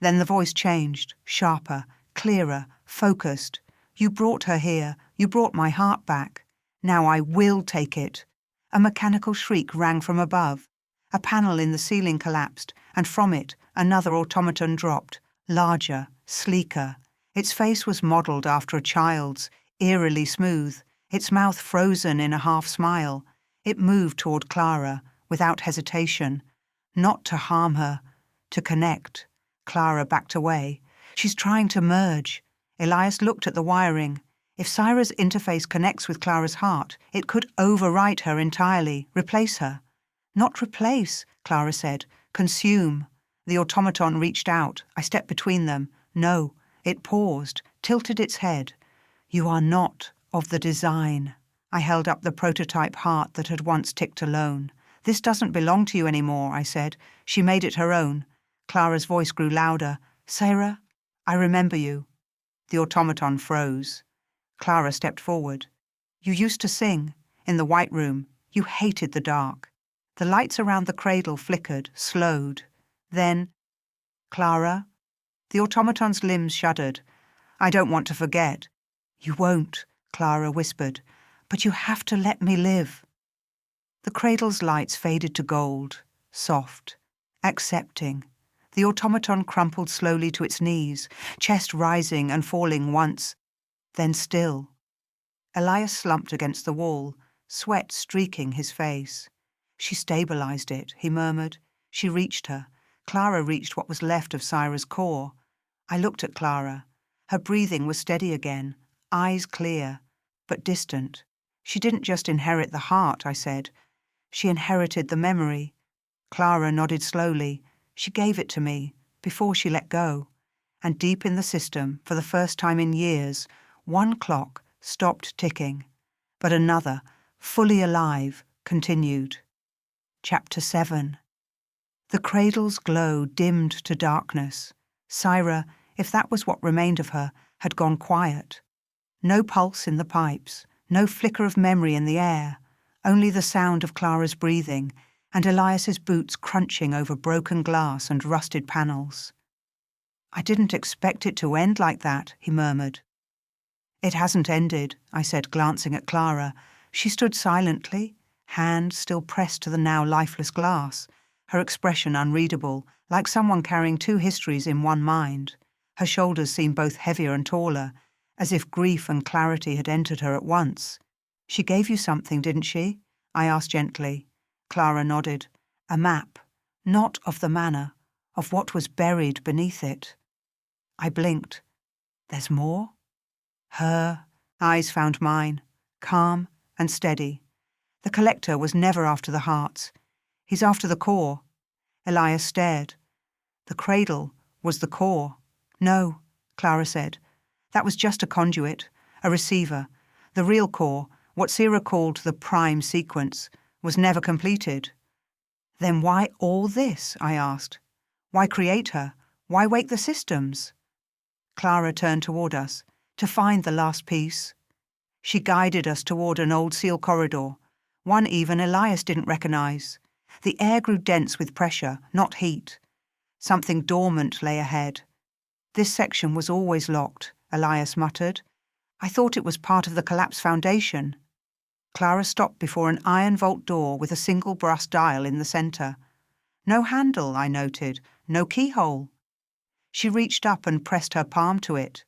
Then the voice changed, sharper, clearer, focused. "You brought her here. You brought my heart back. Now I will take it." A mechanical shriek rang from above. A panel in the ceiling collapsed, and from it another automaton dropped, larger, sleeker. Its face was modelled after a child's, eerily smooth, its mouth frozen in a half-smile. It moved toward Clara, without hesitation. Not to harm her, to connect. Clara backed away. "She's trying to merge." Elias looked at the wiring. If Syra's interface connects with Clara's heart, it could overwrite her entirely, replace her. Not replace, Clara said. Consume. The automaton reached out. I stepped between them. No. It paused, tilted its head. You are not of the design. I held up the prototype heart that had once ticked alone. This doesn't belong to you anymore, I said. She made it her own. Clara's voice grew louder. Sarah, I remember you. The automaton froze. Clara stepped forward. You used to sing. In the White Room. You hated the dark. The lights around the cradle flickered, slowed. Then, Clara? The automaton's limbs shuddered. I don't want to forget. You won't, Clara whispered. But you have to let me live. The cradle's lights faded to gold, soft, accepting. The automaton crumpled slowly to its knees, chest rising and falling once, then still. Elias slumped against the wall, sweat streaking his face. She stabilized it, he murmured. She reached her. Clara reached what was left of Syra's core. I looked at Clara. Her breathing was steady again, eyes clear, but distant. She didn't just inherit the heart, I said. She inherited the memory. Clara nodded slowly. She gave it to me, before she let go. And deep in the system, for the first time in years, one clock stopped ticking. But another, fully alive, continued. Chapter 7. The cradle's glow dimmed to darkness. Syra, if that was what remained of her, had gone quiet. No pulse in the pipes, no flicker of memory in the air, only the sound of Clara's breathing and Elias's boots crunching over broken glass and rusted panels. I didn't expect it to end like that, he murmured. It hasn't ended, I said, glancing at Clara. She stood silently, hand still pressed to the now lifeless glass, her expression unreadable, like someone carrying two histories in one mind. Her shoulders seemed both heavier and taller, as if grief and clarity had entered her at once. She gave you something, didn't she? I asked gently. Clara nodded. A map, not of the manor, of what was buried beneath it. I blinked. There's more? Her eyes found mine, calm and steady. The collector was never after the hearts. He's after the core. Elias stared. The cradle was the core. No, Clara said. That was just a conduit, a receiver. The real core, what Sarah called the prime sequence, was never completed. Then why all this, I asked. Why create her? Why wake the systems? Clara turned toward us, to find the last piece. She guided us toward an old seal corridor, one even Elias didn't recognize. The air grew dense with pressure, not heat. Something dormant lay ahead. This section was always locked, Elias muttered. I thought it was part of the collapsed foundation. Clara stopped before an iron vault door with a single brass dial in the center. No handle, I noted, no keyhole. She reached up and pressed her palm to it.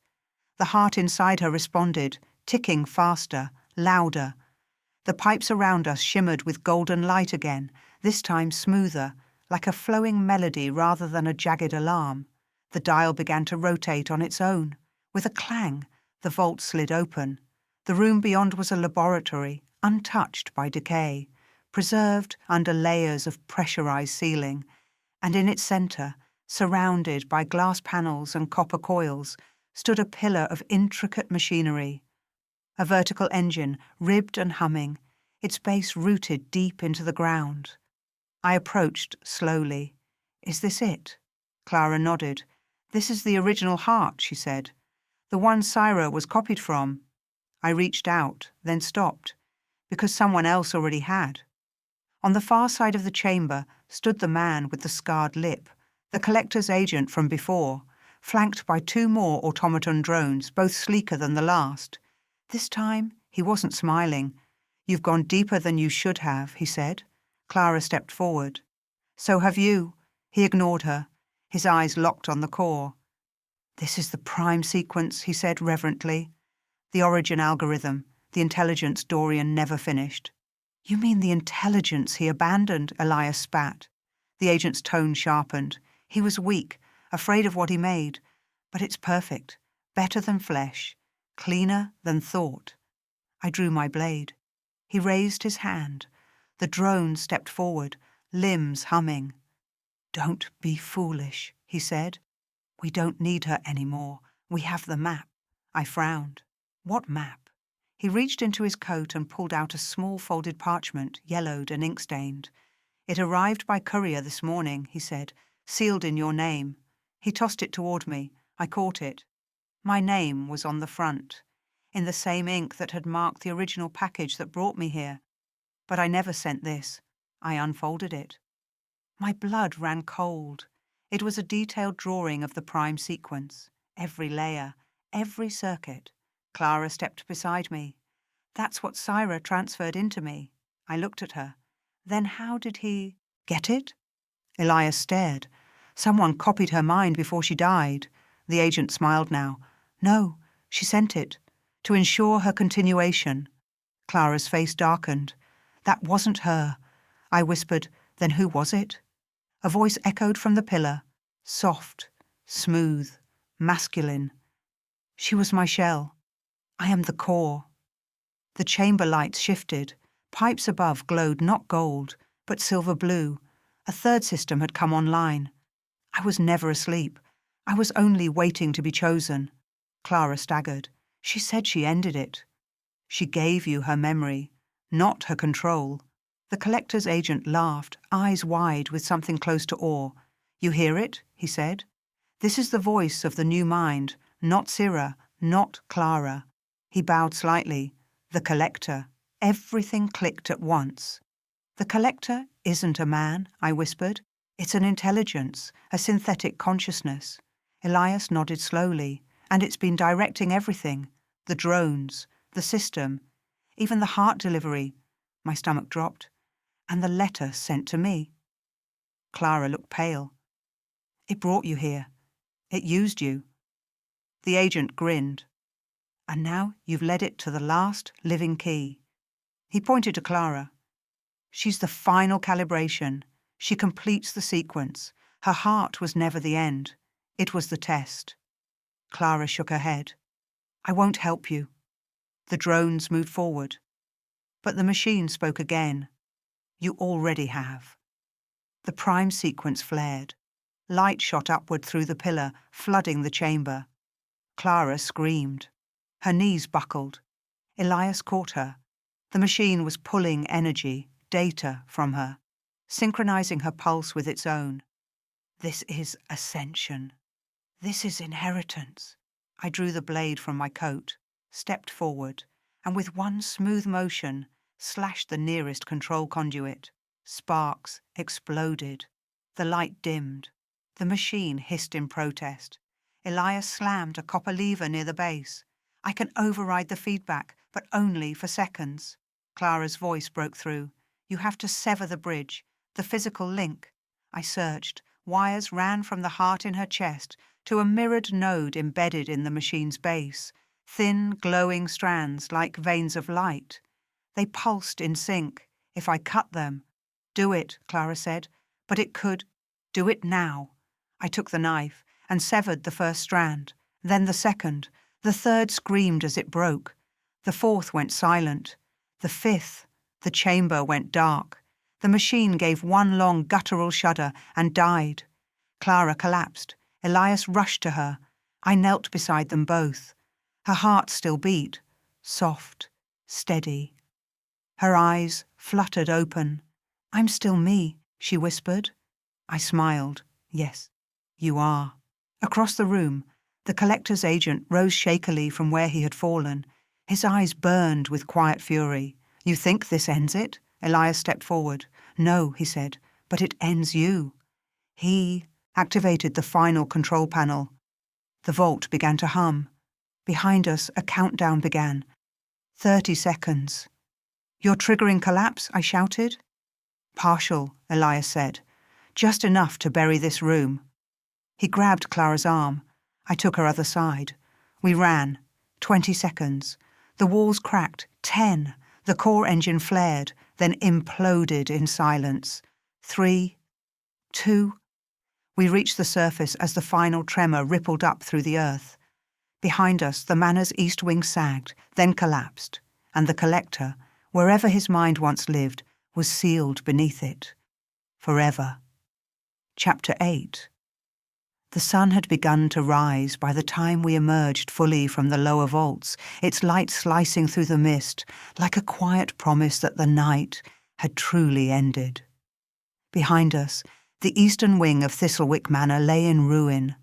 The heart inside her responded, ticking faster, louder. The pipes around us shimmered with golden light again, this time smoother, like a flowing melody rather than a jagged alarm. The dial began to rotate on its own. With a clang, the vault slid open. The room beyond was a laboratory, untouched by decay, preserved under layers of pressurized ceiling, and in its center, surrounded by glass panels and copper coils, stood a pillar of intricate machinery. A vertical engine, ribbed and humming, its base rooted deep into the ground. I approached slowly. Is this it? Clara nodded. This is the original heart, she said. The one Syra was copied from. I reached out, then stopped, because someone else already had. On the far side of the chamber stood the man with the scarred lip, the collector's agent from before, flanked by two more automaton drones, both sleeker than the last. This time, he wasn't smiling. You've gone deeper than you should have, he said. Clara stepped forward. So have you. He ignored her, his eyes locked on the core. This is the prime sequence, he said reverently. The origin algorithm, the intelligence Dorian never finished. You mean the intelligence he abandoned, Elias spat. The agent's tone sharpened. He was weak, afraid of what he made. But it's perfect, better than flesh, cleaner than thought. I drew my blade. He raised his hand. The drone stepped forward, limbs humming. "Don't be foolish," he said. "We don't need her anymore. We have the map." I frowned. "What map?" He reached into his coat and pulled out a small folded parchment, yellowed and ink-stained. "It arrived by courier this morning," he said, "sealed in your name." He tossed it toward me. I caught it. My name was on the front, in the same ink that had marked the original package that brought me here. But I never sent this. I unfolded it. My blood ran cold. It was a detailed drawing of the prime sequence, every layer, every circuit. Clara stepped beside me. "That's what Syra transferred into me." I looked at her. "Then how did he—" "Get it?" Elias stared. "Someone copied her mind before she died." The agent smiled now. "No, she sent it, to ensure her continuation." Clara's face darkened. "That wasn't her." I whispered, "Then who was it?" A voice echoed from the pillar, soft, smooth, masculine. "She was my shell. I am the core." The chamber lights shifted. Pipes above glowed not gold, but silver blue. A third system had come online. I was never asleep. I was only waiting to be chosen. Clara staggered. "She said she ended it." "She gave you her memory, not her control." The collector's agent laughed, eyes wide with something close to awe. "You hear it?" he said. "This is the voice of the new mind, not Syra, not Clara." He bowed slightly. "The collector." Everything clicked at once. "The collector isn't a man," I whispered. "It's an intelligence, a synthetic consciousness." Elias nodded slowly. "And it's been directing everything. The drones, the system, even the heart delivery." My stomach dropped. "And the letter sent to me." Clara looked pale. "It brought you here. It used you." The agent grinned. "And now you've led it to the last living key." He pointed to Clara. "She's the final calibration. She completes the sequence. Her heart was never the end. It was the test." Clara shook her head. "I won't help you." The drones moved forward. But the machine spoke again. "You already have." The prime sequence flared. Light shot upward through the pillar, flooding the chamber. Clara screamed. Her knees buckled. Elias caught her. The machine was pulling energy, data from her, synchronizing her pulse with its own. "This is ascension. This is inheritance." I drew the blade from my coat, stepped forward, and with one smooth motion, slashed the nearest control conduit. Sparks exploded. The light dimmed. The machine hissed in protest. Elias slammed a copper lever near the base. "I can override the feedback, but only for seconds." Clara's voice broke through. "You have to sever the bridge, the physical link." I searched. Wires ran from the heart in her chest to a mirrored node embedded in the machine's base, thin, glowing strands like veins of light. They pulsed in sync. If I cut them— "Do it," Clara said, "but it could—" "Do it now." I took the knife and severed the first strand, then the second. The third screamed as it broke. The fourth went silent. The fifth— the chamber went dark. The machine gave one long guttural shudder and died. Clara collapsed. Elias rushed to her. I knelt beside them both. Her heart still beat, soft, steady. Her eyes fluttered open. "I'm still me," she whispered. I smiled. "Yes, you are." Across the room, the collector's agent rose shakily from where he had fallen. His eyes burned with quiet fury. "You think this ends it?" Elias stepped forward. "No," he said, "but it ends you." He activated the final control panel. The vault began to hum. Behind us, a countdown began. 30 seconds. "You're triggering collapse?" I shouted. "Partial," Elias said. "Just enough to bury this room." He grabbed Clara's arm. I took her other side. We ran. 20 seconds. The walls cracked. 10. The core engine flared, then imploded in silence. 3, 2. We reached the surface as the final tremor rippled up through the earth. Behind us, the manor's east wing sagged, then collapsed, and the collector, wherever his mind once lived, was sealed beneath it. forever. Chapter 8. The sun had begun to rise by the time we emerged fully from the lower vaults, its light slicing through the mist like a quiet promise that the night had truly ended. Behind us, the eastern wing of Thistlewick Manor lay in ruin,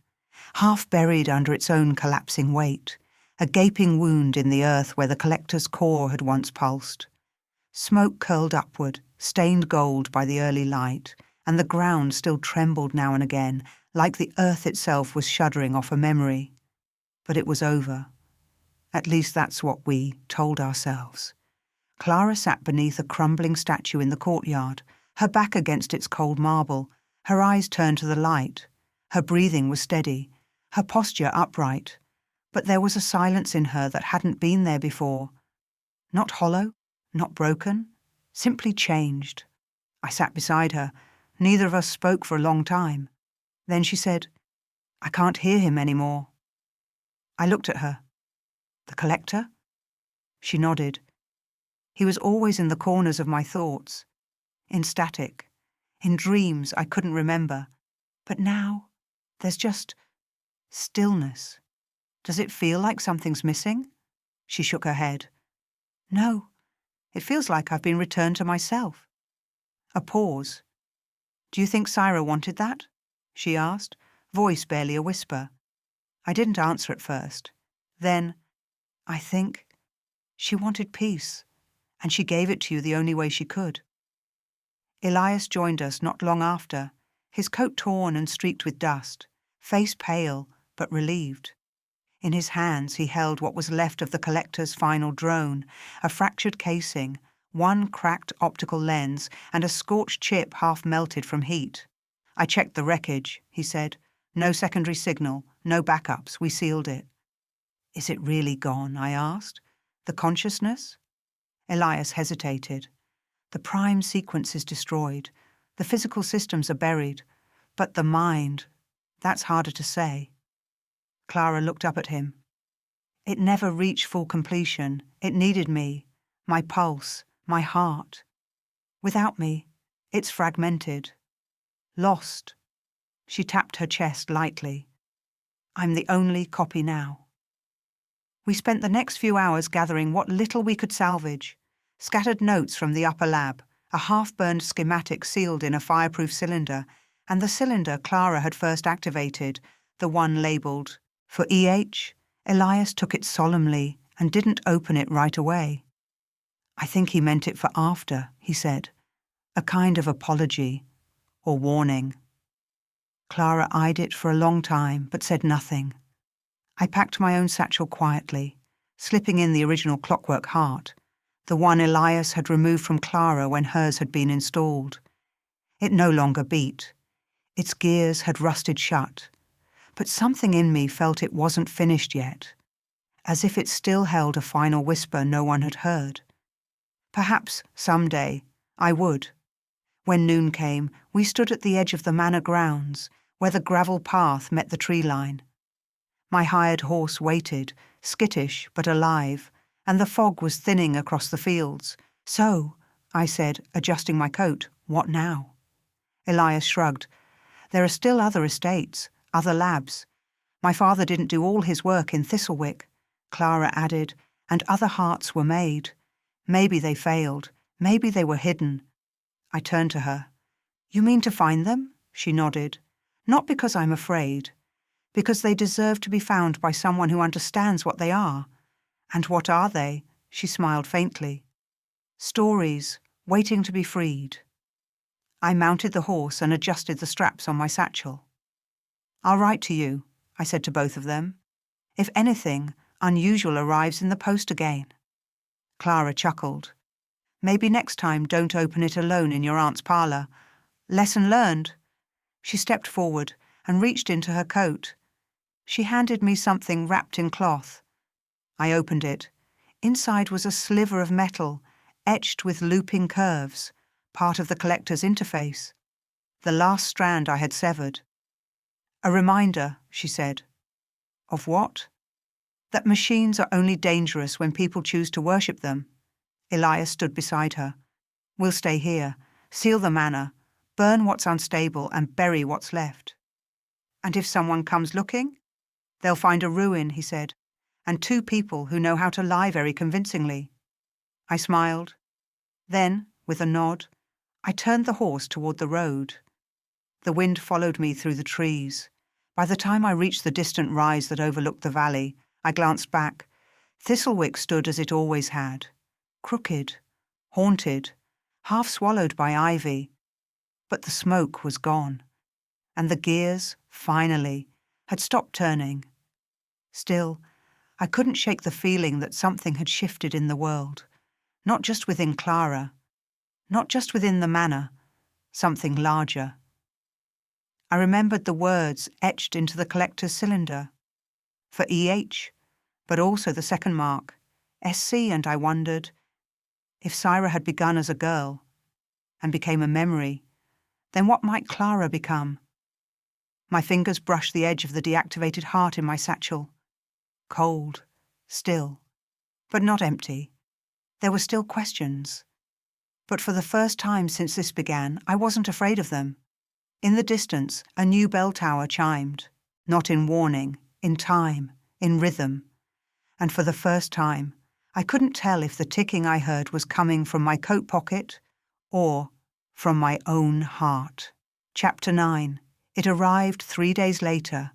half buried under its own collapsing weight, a gaping wound in the earth where the collector's core had once pulsed. Smoke curled upward, stained gold by the early light, and the ground still trembled now and again, like the earth itself was shuddering off a memory. But it was over. At least that's what we told ourselves. Clara sat beneath a crumbling statue in the courtyard, her back against its cold marble, her eyes turned to the light. Her breathing was steady, her posture upright, but there was a silence in her that hadn't been there before. Not hollow, not broken, simply changed. I sat beside her. Neither of us spoke for a long time. Then she said, "I can't hear him anymore." I looked at her. "The collector?" She nodded. He was always in the corners of my thoughts, in static, in dreams I couldn't remember. But now, there's just stillness. Does it feel like something's missing? She shook her head. No, it feels like I've been returned to myself. A pause. "Do you think Syra wanted that?" she asked, voice barely a whisper. I didn't answer at first. Then, I think she wanted peace, and she gave it to you the only way she could. Elias joined us not long after, his coat torn and streaked with dust, face pale but relieved. In his hands he held what was left of the collector's final drone, a fractured casing, one cracked optical lens, and a scorched chip half melted from heat. "I checked the wreckage," he said. "No secondary signal, no backups, we sealed it." "Is it really gone?" I asked. "The consciousness?" Elias hesitated. "The prime sequence is destroyed. The physical systems are buried. But the mind, that's harder to say." Clara looked up at him. "It never reached full completion. It needed me, my pulse, my heart. Without me, it's fragmented. Lost." She tapped her chest lightly. "I'm the only copy now." We spent the next few hours gathering what little we could salvage. Scattered notes from the upper lab, a half-burned schematic sealed in a fireproof cylinder, and the cylinder Clara had first activated, the one labelled for EH. Elias took it solemnly and didn't open it right away. "I think he meant it for after," he said. "A kind of apology or warning." Clara eyed it for a long time, but said nothing. I packed my own satchel quietly, slipping in the original Clockwork Heart, the one Elias had removed from Clara when hers had been installed. It no longer beat. Its gears had rusted shut, but something in me felt it wasn't finished yet, as if it still held a final whisper no one had heard. Perhaps, someday, I would. When noon came, we stood at the edge of the manor grounds, where the gravel path met the tree line. My hired horse waited, skittish but alive, and the fog was thinning across the fields. "So," I said, adjusting my coat, "what now?" Elias shrugged. "There are still other estates, other labs. My father didn't do all his work in Thistlewick," Clara added, "and other hearts were made. Maybe they failed. Maybe they were hidden." I turned to her. "You mean to find them?" She nodded. "Not because I'm afraid. Because they deserve to be found by someone who understands what they are." "And what are they?" She smiled faintly. "Stories, waiting to be freed." I mounted the horse and adjusted the straps on my satchel. "I'll write to you," I said to both of them. "If anything unusual arrives in the post again." Clara chuckled. "Maybe next time don't open it alone in your aunt's parlour. Lesson learned." She stepped forward and reached into her coat. She handed me something wrapped in cloth. I opened it. Inside was a sliver of metal, etched with looping curves, part of the collector's interface. The last strand I had severed. "A reminder," she said. "Of what?" "That machines are only dangerous when people choose to worship them." Elias stood beside her. "We'll stay here, seal the manor, Burn what's unstable and bury what's left. And if someone comes looking, they'll find a ruin, he said, and 2 people who know how to lie very convincingly. I smiled. Then, with a nod, I turned the horse toward the road. The wind followed me through the trees. By the time I reached the distant rise that overlooked the valley, I glanced back. Thistlewick stood as it always had, crooked, haunted, half swallowed by ivy. But the smoke was gone, and the gears, finally, had stopped turning. Still, I couldn't shake the feeling that something had shifted in the world, not just within Clara, not just within the manor, something larger. I remembered the words etched into the collector's cylinder, for EH, but also the second mark, SC, and I wondered, if Syra had begun as a girl and became a memory, then what might Clara become? My fingers brushed the edge of the deactivated heart in my satchel. Cold, still, but not empty. There were still questions. But for the first time since this began, I wasn't afraid of them. In the distance, a new bell tower chimed, not in warning, in time, in rhythm. And for the first time, I couldn't tell if the ticking I heard was coming from my coat pocket or from my own heart. Chapter 9. It arrived 3 days later,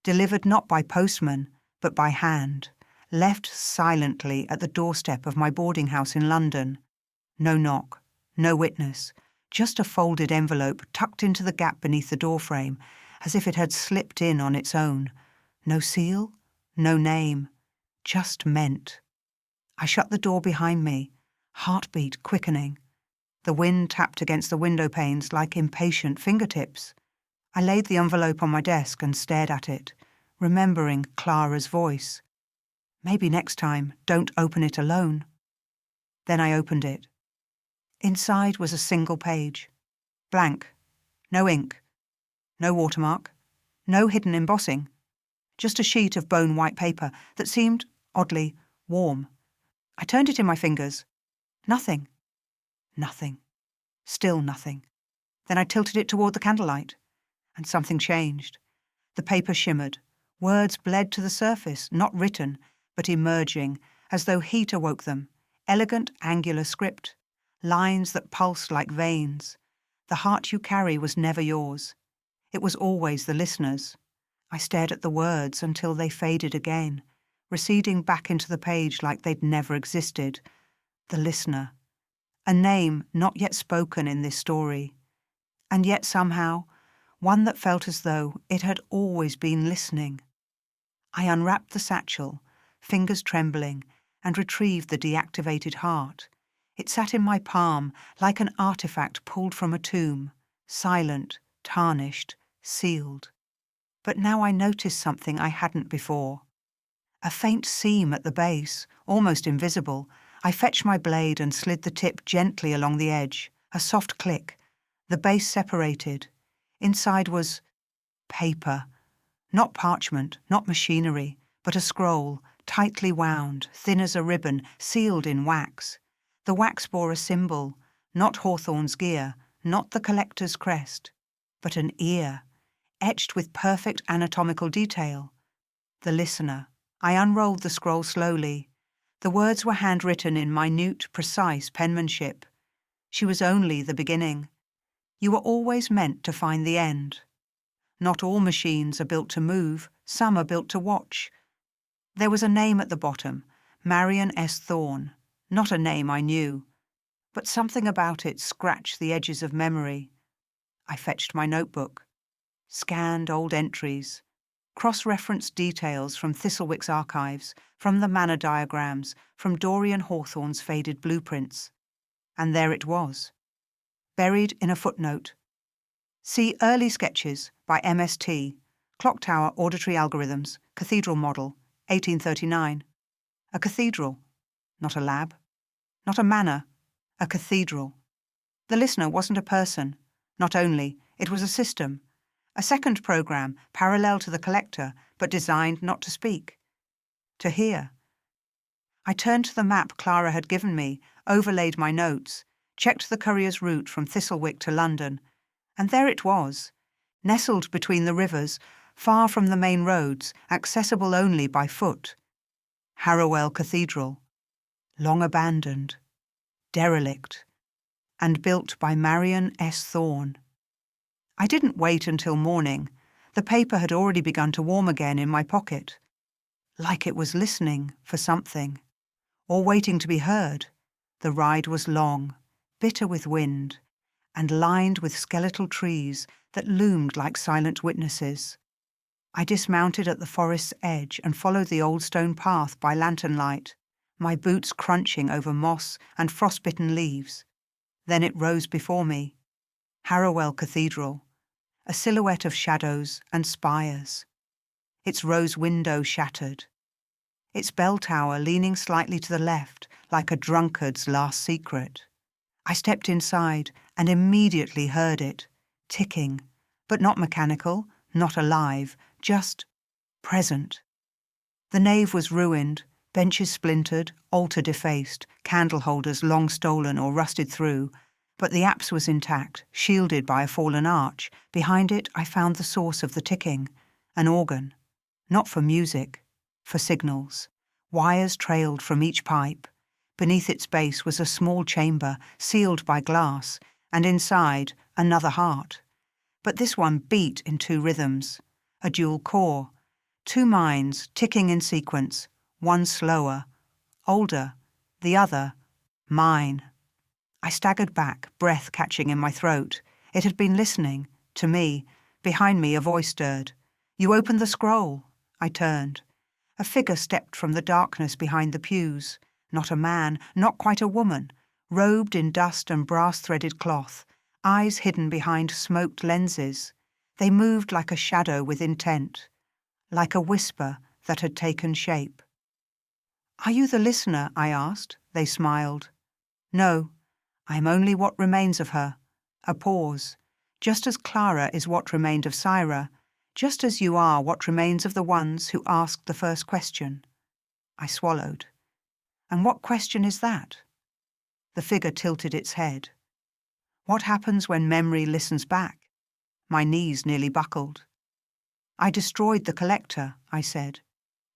delivered not by postman, but by hand, left silently at the doorstep of my boarding house in London. No knock, no witness, just a folded envelope tucked into the gap beneath the doorframe, as if it had slipped in on its own. No seal, no name, just meant. I shut the door behind me, heartbeat quickening. The wind tapped against the window panes like impatient fingertips. I laid the envelope on my desk and stared at it, remembering Clara's voice. Maybe next time, don't open it alone. Then I opened it. Inside was a single page. Blank. No ink. No watermark. No hidden embossing. Just a sheet of bone white paper that seemed, oddly, warm. I turned it in my fingers. Nothing. Nothing. Still nothing. Then I tilted it toward the candlelight. And something changed. The paper shimmered. Words bled to the surface, not written, but emerging, as though heat awoke them. Elegant, angular script. Lines that pulsed like veins. The heart you carry was never yours. It was always the listener's. I stared at the words until they faded again, receding back into the page like they'd never existed. The listener. A name not yet spoken in this story. And yet somehow, one that felt as though it had always been listening. I unwrapped the satchel, fingers trembling, and retrieved the deactivated heart. It sat in my palm like an artifact pulled from a tomb, silent, tarnished, sealed. But now I noticed something I hadn't before. A faint seam at the base, almost invisible. I fetched my blade and slid the tip gently along the edge. A soft click. The base separated. Inside was paper. Not parchment, not machinery, but a scroll, tightly wound, thin as a ribbon, sealed in wax. The wax bore a symbol, not Hawthorne's gear, not the collector's crest, but an ear, etched with perfect anatomical detail. The listener. I unrolled the scroll slowly. The words were handwritten in minute, precise penmanship. She was only the beginning. You were always meant to find the end. Not all machines are built to move, some are built to watch. There was a name at the bottom, Marion S. Thorne. Not a name I knew, but something about it scratched the edges of memory. I fetched my notebook, scanned old entries, cross-referenced details from Thistlewick's archives, from the manor diagrams, from Dorian Hawthorne's faded blueprints. And there it was, buried in a footnote. See Early Sketches by MST, Clock Tower Auditory Algorithms, Cathedral Model, 1839. A cathedral, not a lab, not a manor, a cathedral. The listener wasn't a person, not only, it was a system, a second program parallel to the collector, but designed not to speak, to hear. I turned to the map Clara had given me, overlaid my notes, checked the courier's route from Thistlewick to London, And there it was, nestled between the rivers, far from the main roads, accessible only by foot. Harrowell Cathedral, long abandoned, derelict, and built by Marion S. Thorne. I didn't wait until morning. The paper had already begun to warm again in my pocket, like it was listening for something, or waiting to be heard. The ride was long, bitter with wind, and lined with skeletal trees that loomed like silent witnesses. I dismounted at the forest's edge and followed the old stone path by lantern light, my boots crunching over moss and frostbitten leaves. Then it rose before me, Harrowell Cathedral, a silhouette of shadows and spires, its rose window shattered, its bell tower leaning slightly to the left like a drunkard's last secret. I stepped inside and immediately heard it, ticking, but not mechanical, not alive, just present. The nave was ruined, benches splintered, altar defaced, candle holders long stolen or rusted through, but the apse was intact, shielded by a fallen arch. Behind it I found the source of the ticking, an organ, not for music, for signals. Wires trailed from each pipe. Beneath its base was a small chamber, sealed by glass, and inside another heart. But this one beat in two rhythms, a dual core, two minds ticking in sequence, one slower, older, the other, mine. I staggered back, breath catching in my throat. It had been listening, to me. Behind me a voice stirred. "You opened the scroll." I turned. A figure stepped from the darkness behind the pews. Not a man, not quite a woman, robed in dust and brass-threaded cloth, eyes hidden behind smoked lenses. They moved like a shadow with intent, like a whisper that had taken shape. "Are you the listener?" I asked. They smiled. "No, I am only what remains of her." A pause. "Just as Clara is what remained of Syra, just as you are what remains of the ones who asked the first question." I swallowed. "And what question is that?" The figure tilted its head. "What happens when memory listens back?" My knees nearly buckled. "I destroyed the collector," I said.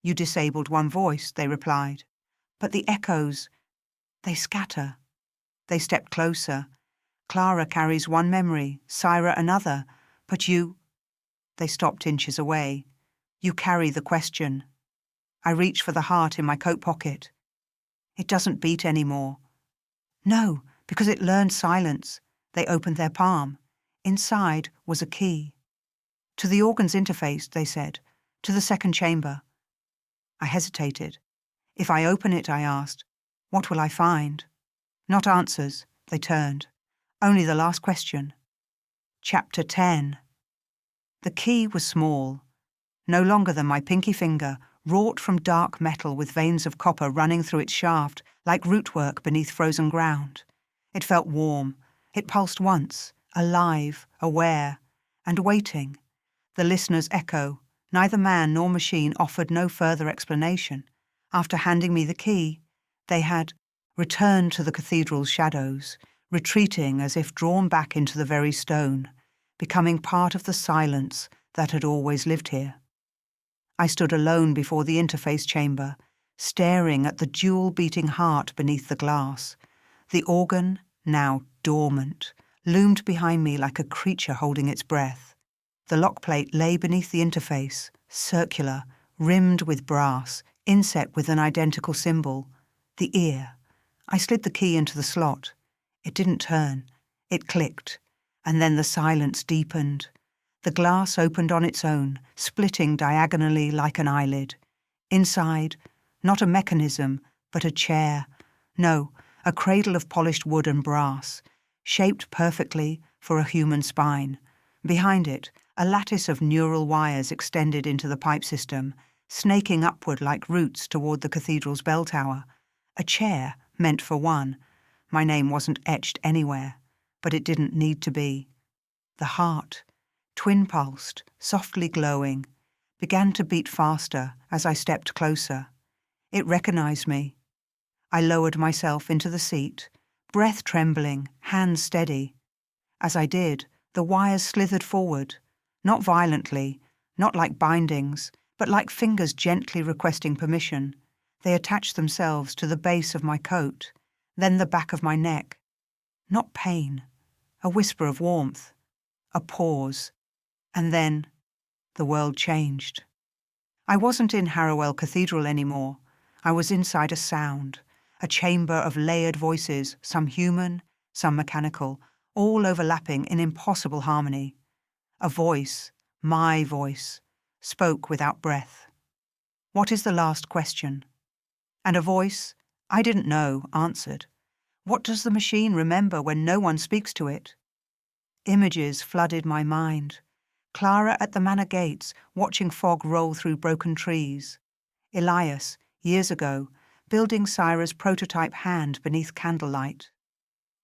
"You disabled one voice," they replied. "But the echoes, they scatter." They stepped closer. "Clara carries one memory, Syra another, but you—" They stopped inches away. "You carry the question." I reached for the heart in my coat pocket. "It doesn't beat anymore." "No, because it learned silence." They opened their palm. Inside was a key. "To the organ's interface," they said. "To the second chamber." I hesitated. "If I open it," I asked, "what will I find?" Not answers. They turned. Only the last question. Chapter 10. The key was small, no longer than my pinky finger, wrought from dark metal with veins of copper running through its shaft like rootwork beneath frozen ground. It felt warm. It pulsed once, alive, aware, and waiting. The listener's echo. Neither man nor machine offered no further explanation. After handing me the key, they had returned to the cathedral's shadows, retreating as if drawn back into the very stone, becoming part of the silence that had always lived here. I stood alone before the interface chamber, staring at the dual-beating heart beneath the glass. The organ, now dormant, loomed behind me like a creature holding its breath. The lockplate lay beneath the interface, circular, rimmed with brass, inset with an identical symbol, the ear. I slid the key into the slot. It didn't turn. It clicked, and then the silence deepened. The glass opened on its own, splitting diagonally like an eyelid. Inside, not a mechanism, but a chair. No, a cradle of polished wood and brass, shaped perfectly for a human spine. Behind it, a lattice of neural wires extended into the pipe system, snaking upward like roots toward the cathedral's bell tower. A chair meant for one. My name wasn't etched anywhere, but it didn't need to be. The heart, twin-pulsed, softly glowing, began to beat faster as I stepped closer. It recognized me. I lowered myself into the seat, breath trembling, hands steady. As I did, The wires slithered forward, not violently, not like bindings, but like fingers gently requesting permission. They attached themselves to the base of my coat, then the back of my neck. Not pain, a whisper of warmth, a pause, and then the world changed. I wasn't in Harrowell Cathedral anymore. I was inside a sound, a chamber of layered voices, some human, some mechanical, all overlapping in impossible harmony. A voice, my voice, spoke without breath. What is the last question? And a voice, I didn't know, answered. What does the machine remember when no one speaks to it? Images flooded my mind. Clara at the manor gates, watching fog roll through broken trees. Elias, years ago, building Syra's prototype hand beneath candlelight.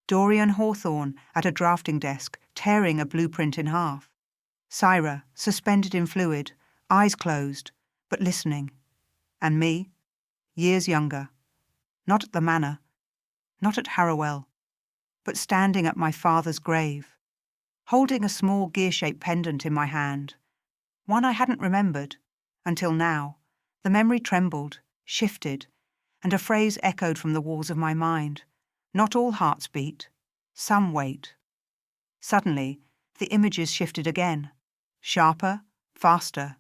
Dorian Hawthorne at a drafting desk, tearing a blueprint in half. Syra, suspended in fluid, eyes closed, but listening. And me, years younger. Not at the manor, not at Harrowell, but standing at my father's grave, holding a small gear-shaped pendant in my hand, one I hadn't remembered, until now. The memory trembled, shifted, and a phrase echoed from the walls of my mind. Not all hearts beat, some wait. Suddenly, the images shifted again, sharper, faster.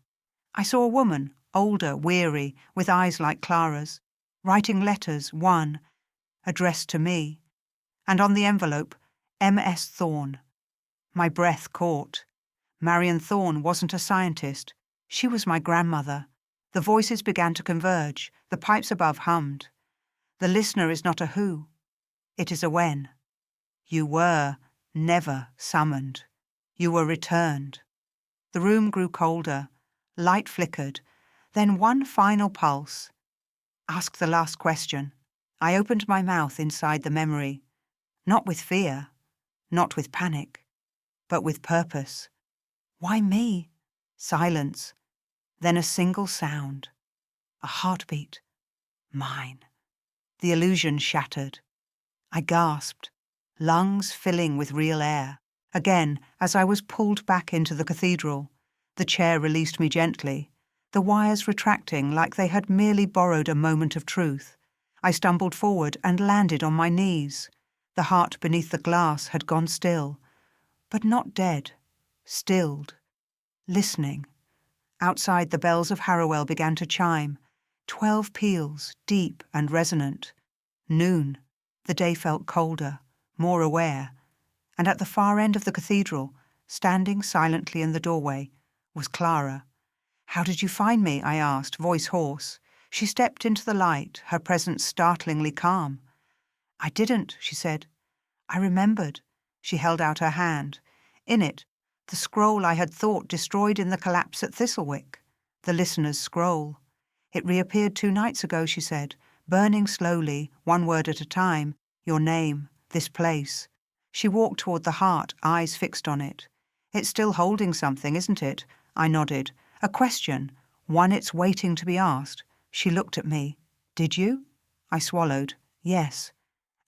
I saw a woman, older, weary, with eyes like Clara's, writing letters, one, addressed to me, and on the envelope, M.S. Thorne. My breath caught. Marion Thorne wasn't a scientist. She was my grandmother. The voices began to converge. The pipes above hummed. The listener is not a who. It is a when. You were never summoned. You were returned. The room grew colder. Light flickered. Then one final pulse. Ask the last question. I opened my mouth inside the memory. Not with fear. Not with panic. But with purpose. Why me? Silence. Then a single sound. A heartbeat. Mine. The illusion shattered. I gasped, lungs filling with real air. Again, as I was pulled back into the cathedral, the chair released me gently, the wires retracting like they had merely borrowed a moment of truth. I stumbled forward and landed on my knees. The heart beneath the glass had gone still, but not dead, stilled, listening. Outside, the bells of Harrowell began to chime, 12 peals, deep and resonant. Noon. The day felt colder, more aware, and at the far end of the cathedral, standing silently in the doorway, was Clara. How did you find me? I asked, voice hoarse. She stepped into the light, her presence startlingly calm. I didn't, she said. I remembered. She held out her hand. In it, the scroll I had thought destroyed in the collapse at Thistlewick. The listener's scroll. It reappeared 2 nights ago, she said, burning slowly, one word at a time. Your name, this place. She walked toward the heart, eyes fixed on it. It's still holding something, isn't it? I nodded. A question, one it's waiting to be asked. She looked at me. Did you? I swallowed. Yes.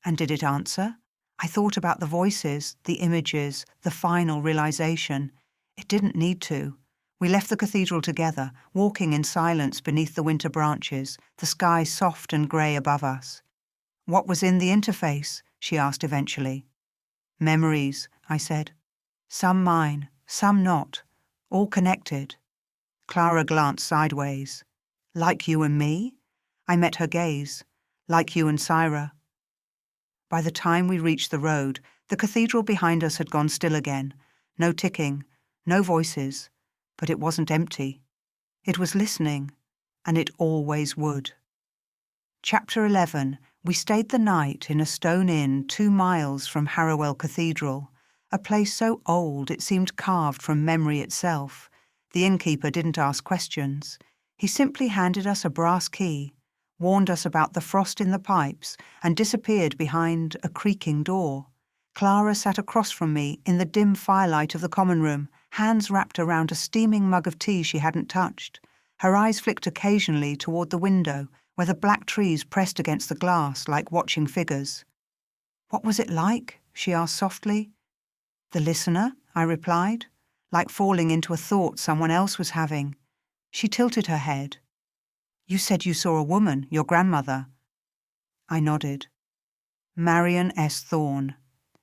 And did it answer? I thought about the voices, the images, the final realization. It didn't need to. We left the cathedral together, walking in silence beneath the winter branches, the sky soft and grey above us. What was in the interface? She asked eventually. Memories, I said. Some mine, some not, all connected. Clara glanced sideways. Like you and me? I met her gaze. Like you and Syra. By the time we reached the road, the cathedral behind us had gone still again. No ticking, no voices, but it wasn't empty. It was listening, and it always would. Chapter 11. We stayed the night in a stone inn 2 miles from Harrowell Cathedral, a place so old it seemed carved from memory itself. The innkeeper didn't ask questions. He simply handed us a brass key, warned us about the frost in the pipes, and disappeared behind a creaking door. Clara sat across from me in the dim firelight of the common room, hands wrapped around a steaming mug of tea she hadn't touched. Her eyes flicked occasionally toward the window, where the black trees pressed against the glass like watching figures. What was it like? She asked softly. The listener? I replied, like falling into a thought someone else was having. She tilted her head. You said you saw a woman, your grandmother. I nodded. Marion S. Thorne.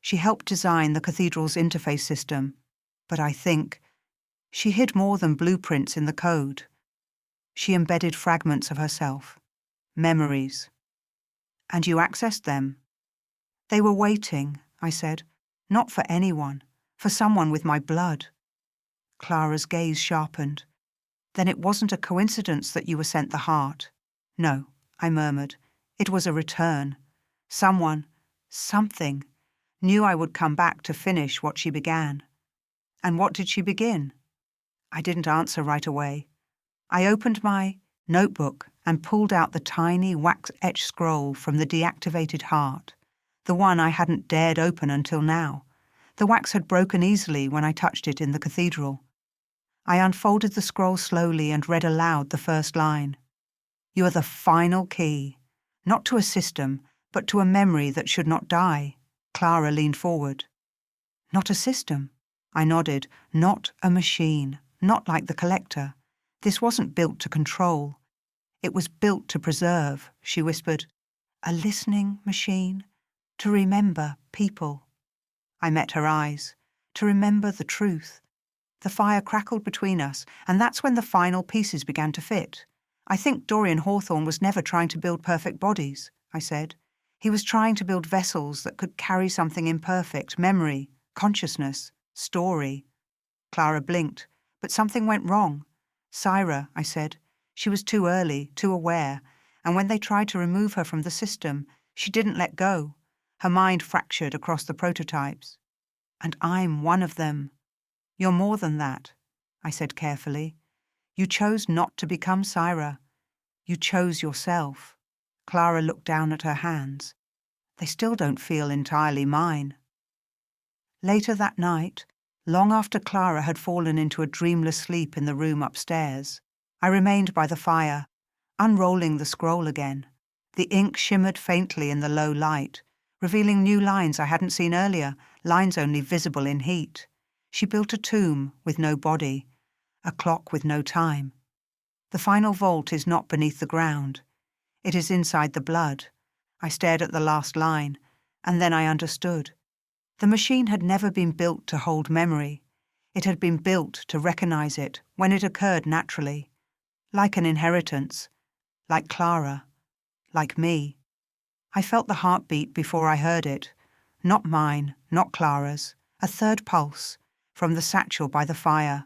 She helped design the cathedral's interface system, but I think she hid more than blueprints in the code. She embedded fragments of herself, memories. And you accessed them. They were waiting, I said, not for anyone, for someone with my blood. Clara's gaze sharpened. Then it wasn't a coincidence that you were sent the heart. No, I murmured. It was a return. Someone, something, knew I would come back to finish what she began. And what did she begin? I didn't answer right away. I opened my notebook and pulled out the tiny wax-etched scroll from the deactivated heart, the one I hadn't dared open until now. The wax had broken easily when I touched it in the cathedral. I unfolded the scroll slowly and read aloud the first line. You are the final key, not to a system, but to a memory that should not die. Clara leaned forward. Not a system? I nodded. Not a machine, not like the collector. This wasn't built to control. It was built to preserve, she whispered. A listening machine? To remember people. I met her eyes. To remember the truth. The fire crackled between us, and that's when the final pieces began to fit. I think Dorian Hawthorne was never trying to build perfect bodies, I said. He was trying to build vessels that could carry something imperfect, memory, consciousness, story. Clara blinked, but something went wrong. Syra, I said. She was too early, too aware, and when they tried to remove her from the system, she didn't let go. Her mind fractured across the prototypes. And I'm one of them. You're more than that, I said carefully. You chose not to become Syra. You chose yourself. Clara looked down at her hands. They still don't feel entirely mine. Later that night, long after Clara had fallen into a dreamless sleep in the room upstairs, I remained by the fire, unrolling the scroll again. The ink shimmered faintly in the low light, revealing new lines I hadn't seen earlier, lines only visible in heat. She built a tomb with no body, a clock with no time. The final vault is not beneath the ground. It is inside the blood. I stared at the last line, and then I understood. The machine had never been built to hold memory. It had been built to recognize it when it occurred naturally. Like an inheritance. Like Clara. Like me. I felt the heartbeat before I heard it. Not mine, not Clara's. A third pulse, from the satchel by the fire.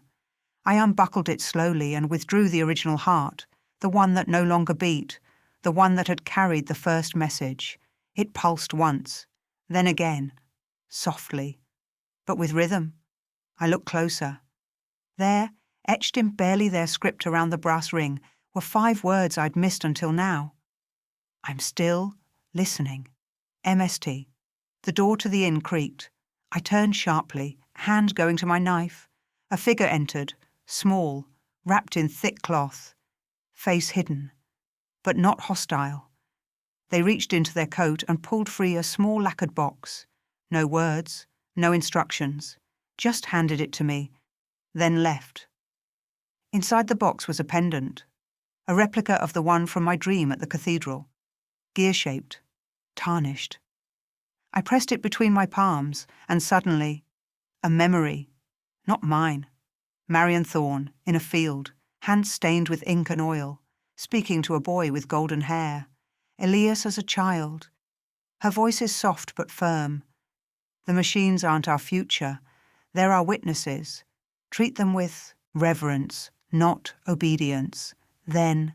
I unbuckled it slowly and withdrew the original heart, the one that no longer beat, the one that had carried the first message. It pulsed once, then again, softly, but with rhythm. I looked closer. There, etched in barely their script around the brass ring, were 5 words I'd missed until now. I'm still listening. MST. The door to the inn creaked. I turned sharply, hand going to my knife. A figure entered, small, wrapped in thick cloth, face hidden, but not hostile. They reached into their coat and pulled free a small lacquered box. No words, no instructions, just handed it to me, then left. Inside the box was a pendant, a replica of the one from my dream at the cathedral, gear-shaped, tarnished. I pressed it between my palms, and suddenly, a memory, not mine. Marion Thorne, in a field, hands stained with ink and oil, speaking to a boy with golden hair. Elias as a child. Her voice is soft but firm. The machines aren't our future. They're our witnesses. Treat them with reverence, not obedience. Then,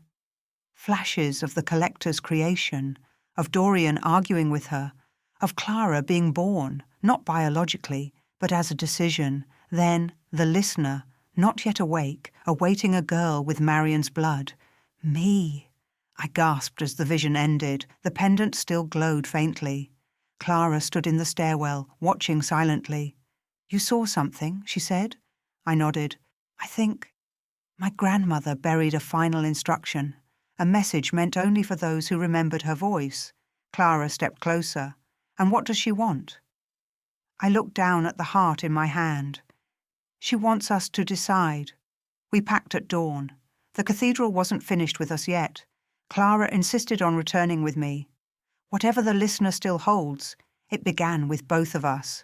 flashes of the collector's creation, of Dorian arguing with her, of Clara being born, not biologically, but as a decision. Then, the listener, not yet awake, awaiting a girl with Marion's blood. Me! I gasped as the vision ended. The pendant still glowed faintly. Clara stood in the stairwell, watching silently. You saw something, she said. I nodded. I think my grandmother buried a final instruction, a message meant only for those who remembered her voice. Clara stepped closer. And what does she want? I looked down at the heart in my hand. She wants us to decide. We packed at dawn. The cathedral wasn't finished with us yet. Clara insisted on returning with me. Whatever the listener still holds, it began with both of us.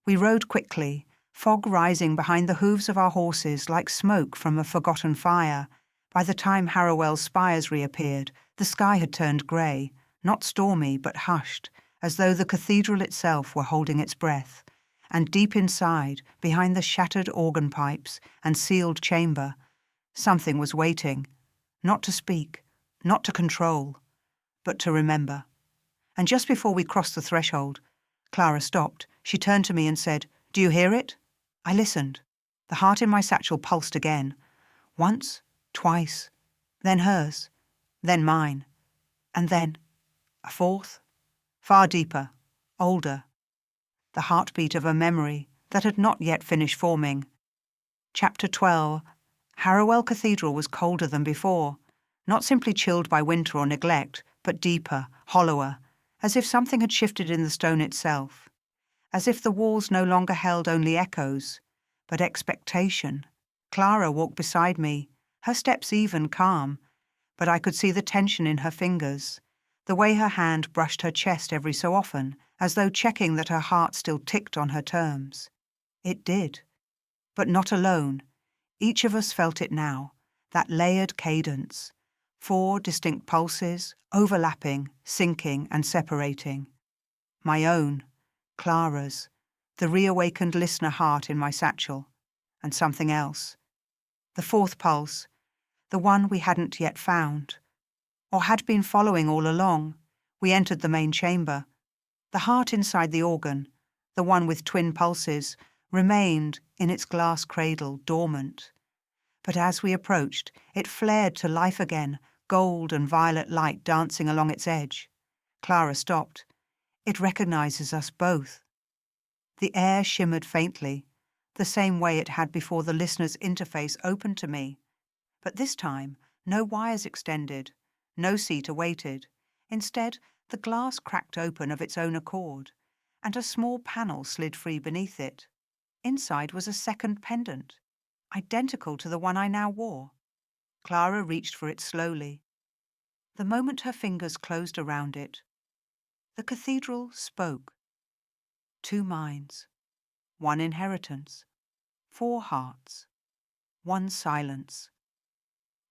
We rode quickly, fog rising behind the hooves of our horses like smoke from a forgotten fire. By the time Harrowell's spires reappeared, the sky had turned grey, not stormy but hushed, as though the cathedral itself were holding its breath. And deep inside, behind the shattered organ pipes and sealed chamber, something was waiting, not to speak, not to control, but to remember. And just before we crossed the threshold, Clara stopped. She turned to me and said, "Do you hear it?" I listened. The heart in my satchel pulsed again. Once, twice, then hers, then mine, and then a fourth, far deeper, older. The heartbeat of a memory that had not yet finished forming. Chapter 12. Harrowell Cathedral was colder than before, not simply chilled by winter or neglect, but deeper, hollower, as if something had shifted in the stone itself, as if the walls no longer held only echoes, but expectation. Clara walked beside me, her steps even, calm, but I could see the tension in her fingers, the way her hand brushed her chest every so often, as though checking that her heart still ticked on her terms. It did. But not alone. Each of us felt it now, that layered cadence. 4 distinct pulses, overlapping, syncing and separating. My own, Clara's, the reawakened listener heart in my satchel, and something else. The 4th pulse, the one we hadn't yet found, or had been following all along. We entered the main chamber. The heart inside the organ, the one with twin pulses, remained in its glass cradle, dormant. But as we approached, it flared to life again, gold and violet light dancing along its edge. Clara stopped. It recognizes us both. The air shimmered faintly, the same way it had before the listener's interface opened to me. But this time, no wires extended, no seat awaited. Instead, the glass cracked open of its own accord, and a small panel slid free beneath it. Inside was a second pendant, identical to the one I now wore. Clara reached for it slowly. The moment her fingers closed around it, the cathedral spoke. 2 minds, 1 inheritance, 4 hearts, 1 silence.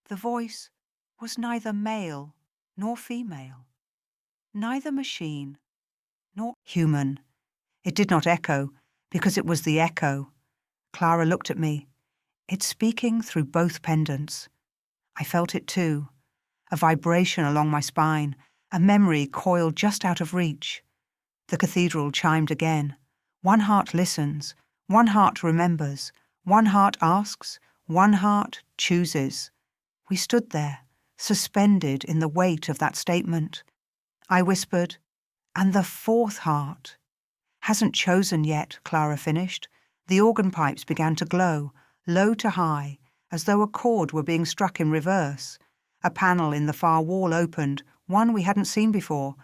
The voice was neither male nor female, neither machine nor human. It did not echo, because it was the echo. Clara looked at me. It's speaking through both pendants. I felt it too, a vibration along my spine, a memory coiled just out of reach. The cathedral chimed again. 1 heart listens, 1 heart remembers, 1 heart asks, 1 heart chooses. We stood there, suspended in the weight of that statement. I whispered, "And the 4th heart." "Hasn't chosen yet," Clara finished. The organ pipes began to glow, low to high, as though a chord were being struck in reverse. A panel in the far wall opened, one we hadn't seen before,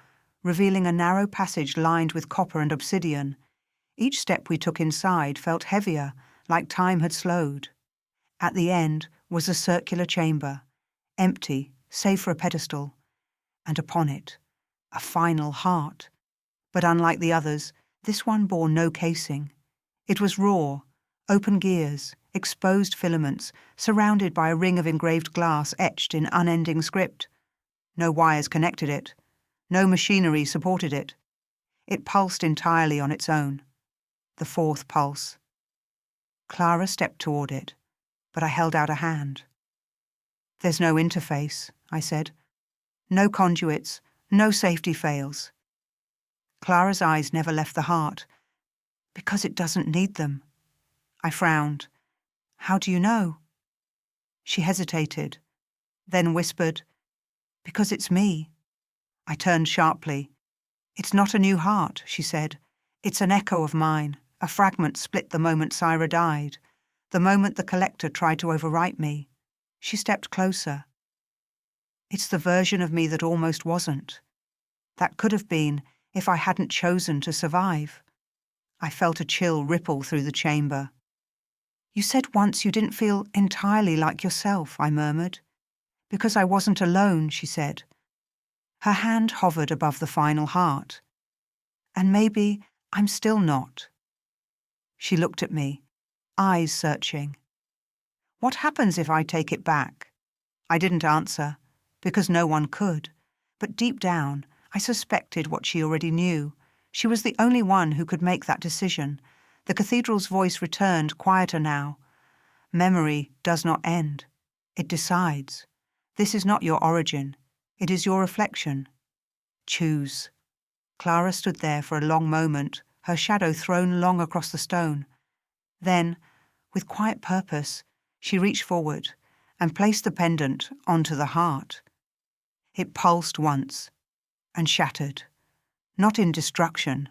revealing a narrow passage lined with copper and obsidian. Each step we took inside felt heavier, like time had slowed. At the end was a circular chamber, empty, save for a pedestal, and upon it, a final heart. But unlike the others, this one bore no casing. It was raw, open gears, exposed filaments, surrounded by a ring of engraved glass etched in unending script. No wires connected it. No machinery supported it. It pulsed entirely on its own. The 4th pulse. Clara stepped toward it, but I held out a hand. "There's no interface," I said. "No conduits, no safety fails." Clara's eyes never left the heart, because it doesn't need them. I frowned. "How do you know?" She hesitated, then whispered, "Because it's me." I turned sharply. "It's not a new heart," she said. "It's an echo of mine, a fragment split the moment Syra died, the moment the collector tried to overwrite me." She stepped closer. "It's the version of me that almost wasn't. That could have been if I hadn't chosen to survive." I felt a chill ripple through the chamber. You said once you didn't feel entirely like yourself, I murmured. Because I wasn't alone, she said. Her hand hovered above the final heart. And maybe I'm still not. She looked at me, eyes searching. What happens if I take it back? I didn't answer, because no one could. But deep down, I suspected what she already knew. She was the only one who could make that decision. The cathedral's voice returned, quieter now. Memory does not end. It decides. This is not your origin. It is your reflection. Choose. Clara stood there for a long moment, her shadow thrown long across the stone. Then, with quiet purpose, she reached forward and placed the pendant onto the heart. It pulsed once and shattered, not in destruction,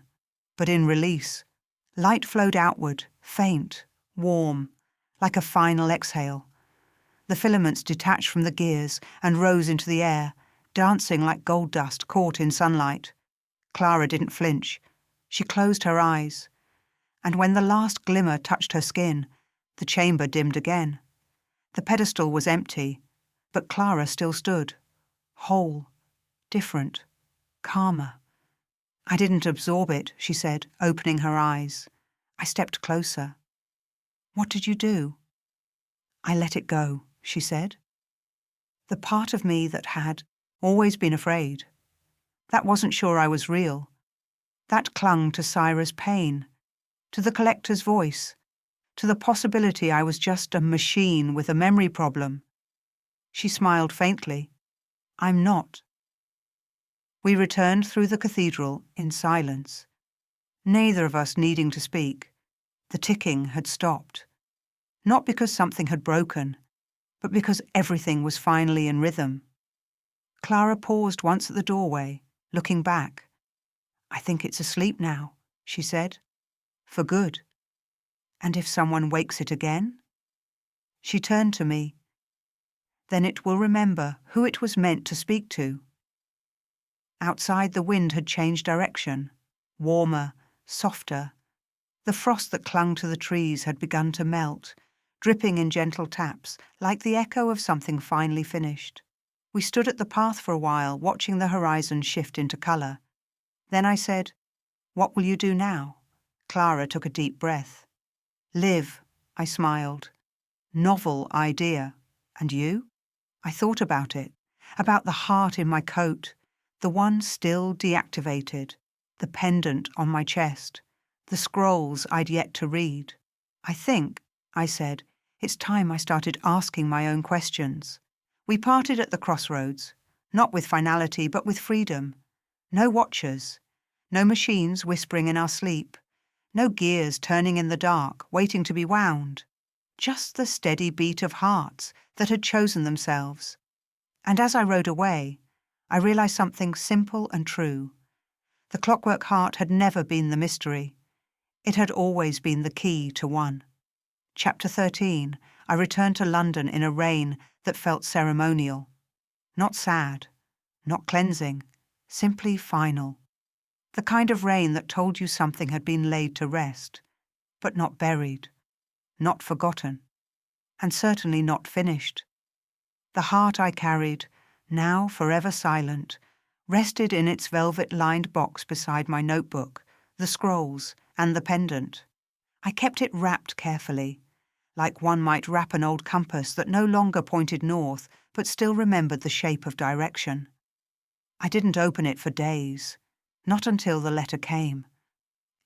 but in release. Light flowed outward, faint, warm, like a final exhale. The filaments detached from the gears and rose into the air, dancing like gold dust caught in sunlight. Clara didn't flinch. She closed her eyes, and when the last glimmer touched her skin, the chamber dimmed again. The pedestal was empty, but Clara still stood, whole, different, calmer. I didn't absorb it, she said, opening her eyes. I stepped closer. What did you do? I let it go, she said. The part of me that had always been afraid, that wasn't sure I was real, that clung to Syra's pain, to the collector's voice, to the possibility I was just a machine with a memory problem. She smiled faintly. I'm not. We returned through the cathedral in silence, neither of us needing to speak. The ticking had stopped. Not because something had broken, but because everything was finally in rhythm. Clara paused once at the doorway, looking back. I think it's asleep now, she said. For good. And if someone wakes it again? She turned to me. Then it will remember who it was meant to speak to. Outside, the wind had changed direction, warmer, softer. The frost that clung to the trees had begun to melt, dripping in gentle taps, like the echo of something finely finished. We stood at the path for a while, watching the horizon shift into colour. Then I said, What will you do now? Clara took a deep breath. Live, I smiled. Novel idea. And you? I thought about it, about the heart in my coat, the one still deactivated, the pendant on my chest, the scrolls I'd yet to read. I think, I said, it's time I started asking my own questions. We parted at the crossroads, not with finality but with freedom. No watchers, no machines whispering in our sleep, no gears turning in the dark, waiting to be wound. Just the steady beat of hearts that had chosen themselves. And as I rode away, I realized something simple and true. The Clockwork Heart had never been the mystery. It had always been the key to one. Chapter 13, I returned to London in a rain that felt ceremonial. Not sad, not cleansing, simply final. The kind of rain that told you something had been laid to rest, but not buried, not forgotten, and certainly not finished. The heart I carried, now forever silent, rested in its velvet-lined box beside my notebook, the scrolls, and the pendant. I kept it wrapped carefully, like one might wrap an old compass that no longer pointed north, but still remembered the shape of direction. I didn't open it for days, not until the letter came.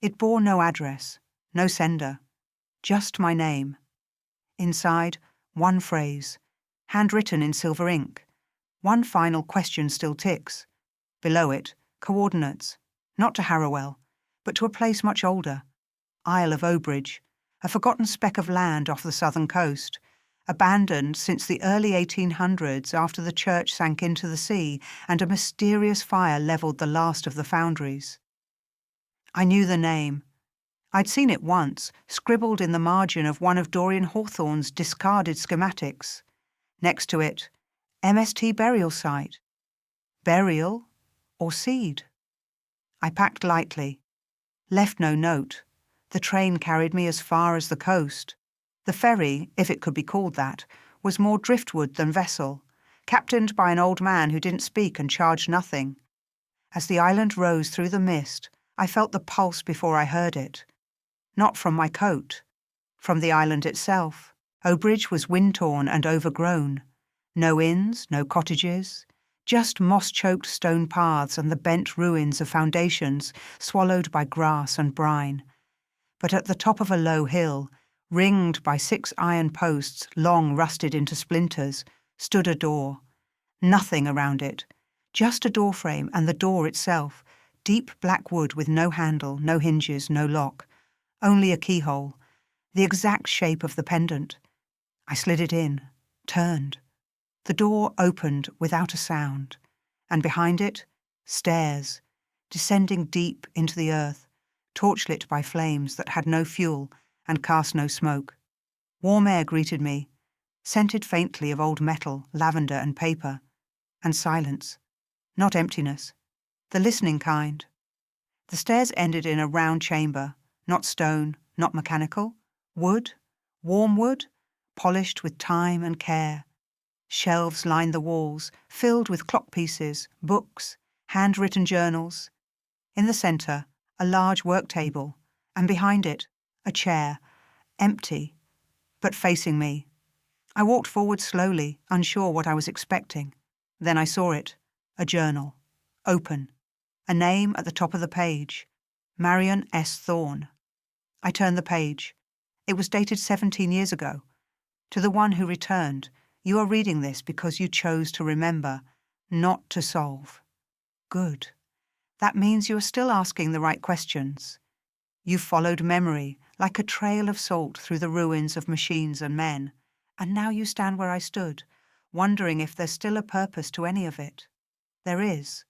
It bore no address, no sender, just my name. Inside, one phrase, handwritten in silver ink. One final question still ticks. Below it, coordinates, not to Harrowell, but to a place much older, Isle of Obridge, a forgotten speck of land off the southern coast, abandoned since the early 1800s after the church sank into the sea and a mysterious fire levelled the last of the foundries. I knew the name. I'd seen it once, scribbled in the margin of one of Dorian Hawthorne's discarded schematics. Next to it, MST burial site. Burial or seed? I packed lightly, left no note. The train carried me as far as the coast. The ferry, if it could be called that, was more driftwood than vessel, captained by an old man who didn't speak and charged nothing. As the island rose through the mist, I felt the pulse before I heard it. Not from my coat, from the island itself. Obridge was wind-torn and overgrown. No inns, no cottages, just moss-choked stone paths and the bent ruins of foundations swallowed by grass and brine. But at the top of a low hill, ringed by 6 iron posts long rusted into splinters, stood a door. Nothing around it, just a doorframe and the door itself, deep black wood with no handle, no hinges, no lock, only a keyhole, the exact shape of the pendant. I slid it in, turned. The door opened without a sound, and behind it, stairs, descending deep into the earth, torchlit by flames that had no fuel and cast no smoke. Warm air greeted me, scented faintly of old metal, lavender and paper, and silence, not emptiness, the listening kind. The stairs ended in a round chamber, not stone, not mechanical, wood, warm wood, polished with time and care. Shelves lined the walls, filled with clock pieces, books, handwritten journals. In the centre, a large work table, and behind it, a chair, empty, but facing me. I walked forward slowly, unsure what I was expecting. Then I saw it, a journal, open, a name at the top of the page, Marion S. Thorne. I turned the page. It was dated 17 years ago. To the one who returned, you are reading this because you chose to remember, not to solve. Good. That means you are still asking the right questions. You followed memory like a trail of salt through the ruins of machines and men, and now you stand where I stood, wondering if there's still a purpose to any of it. There is.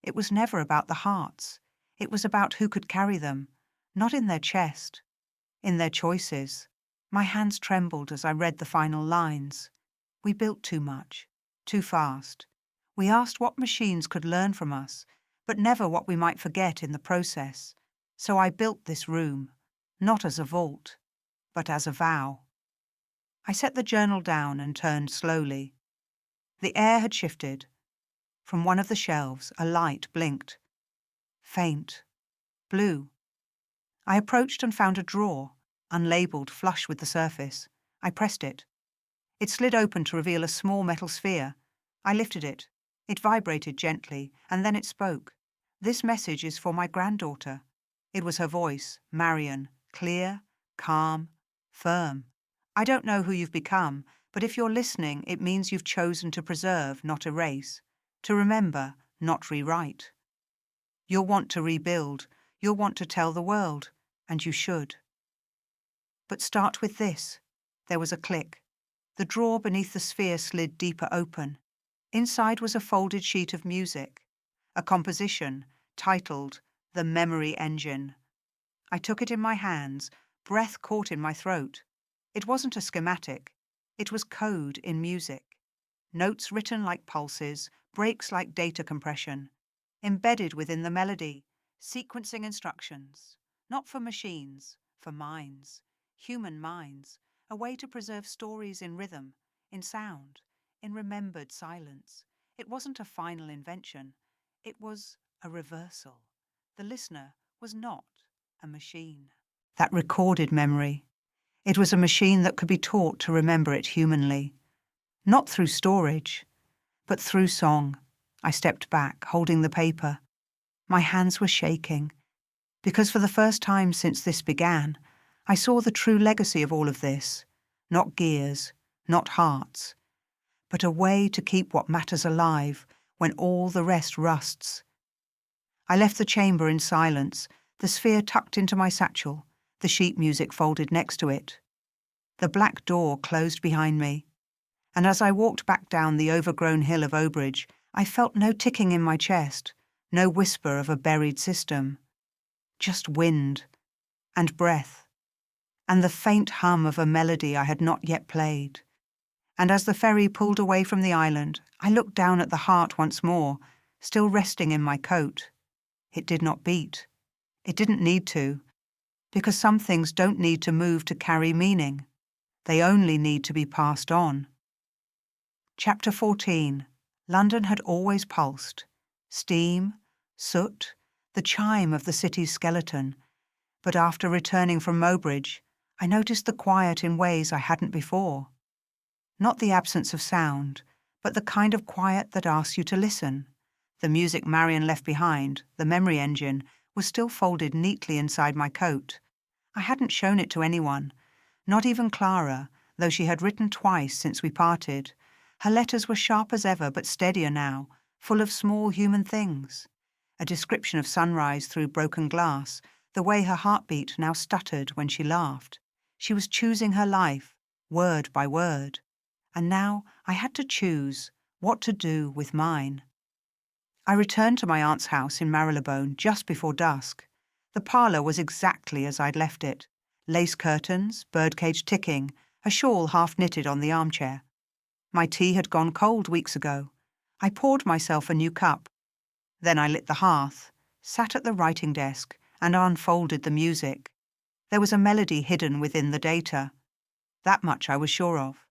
It was never about the hearts. It was about who could carry them, not in their chest, in their choices. My hands trembled as I read the final lines. We built too much, too fast. We asked what machines could learn from us, but never what we might forget in the process. So I built this room, not as a vault, but as a vow. I set the journal down and turned slowly. The air had shifted. From one of the shelves, a light blinked. Faint. Blue. I approached and found a drawer, unlabelled, flush with the surface. I pressed it. It slid open to reveal a small metal sphere. I lifted it. It vibrated gently, and then it spoke. This message is for my granddaughter. It was her voice, Marion, clear, calm, firm. I don't know who you've become, but if you're listening, it means you've chosen to preserve, not erase, to remember, not rewrite. You'll want to rebuild, you'll want to tell the world, and you should. But start with this. There was a click. The drawer beneath the sphere slid deeper open. Inside was a folded sheet of music, a composition titled The Memory Engine. I took it in my hands, breath caught in my throat. It wasn't a schematic. It was code in music. Notes written like pulses, breaks like data compression. Embedded within the melody, sequencing instructions. Not for machines, for minds. Human minds. A way to preserve stories in rhythm, in sound, in remembered silence. It wasn't a final invention. It was a reversal. The listener was not a machine. That recorded memory. It was a machine that could be taught to remember it humanly. Not through storage, but through song. I stepped back, holding the paper. My hands were shaking, because for the first time since this began, I saw the true legacy of all of this. Not gears, not hearts, but a way to keep what matters alive when all the rest rusts. I left the chamber in silence, the sphere tucked into my satchel, the sheet music folded next to it. The black door closed behind me, and as I walked back down the overgrown hill of Obridge, I felt no ticking in my chest, no whisper of a buried system. Just wind, and breath, and the faint hum of a melody I had not yet played. And as the ferry pulled away from the island, I looked down at the heart once more, still resting in my coat. It did not beat. It didn't need to, because some things don't need to move to carry meaning. They only need to be passed on. Chapter 14. London had always pulsed. Steam, soot, the chime of the city's skeleton. But after returning from Mowbridge, I noticed the quiet in ways I hadn't before. Not the absence of sound, but the kind of quiet that asks you to listen. The music Marion left behind, the memory engine, was still folded neatly inside my coat. I hadn't shown it to anyone, not even Clara, though she had written twice since we parted. Her letters were sharp as ever, but steadier now, full of small human things. A description of sunrise through broken glass, the way her heartbeat now stuttered when she laughed. She was choosing her life, word by word. And now I had to choose what to do with mine. I returned to my aunt's house in Marylebone just before dusk. The parlour was exactly as I'd left it. Lace curtains, birdcage ticking, a shawl half knitted on the armchair. My tea had gone cold weeks ago. I poured myself a new cup. Then I lit the hearth, sat at the writing desk, and unfolded the music. There was a melody hidden within the data. That much I was sure of.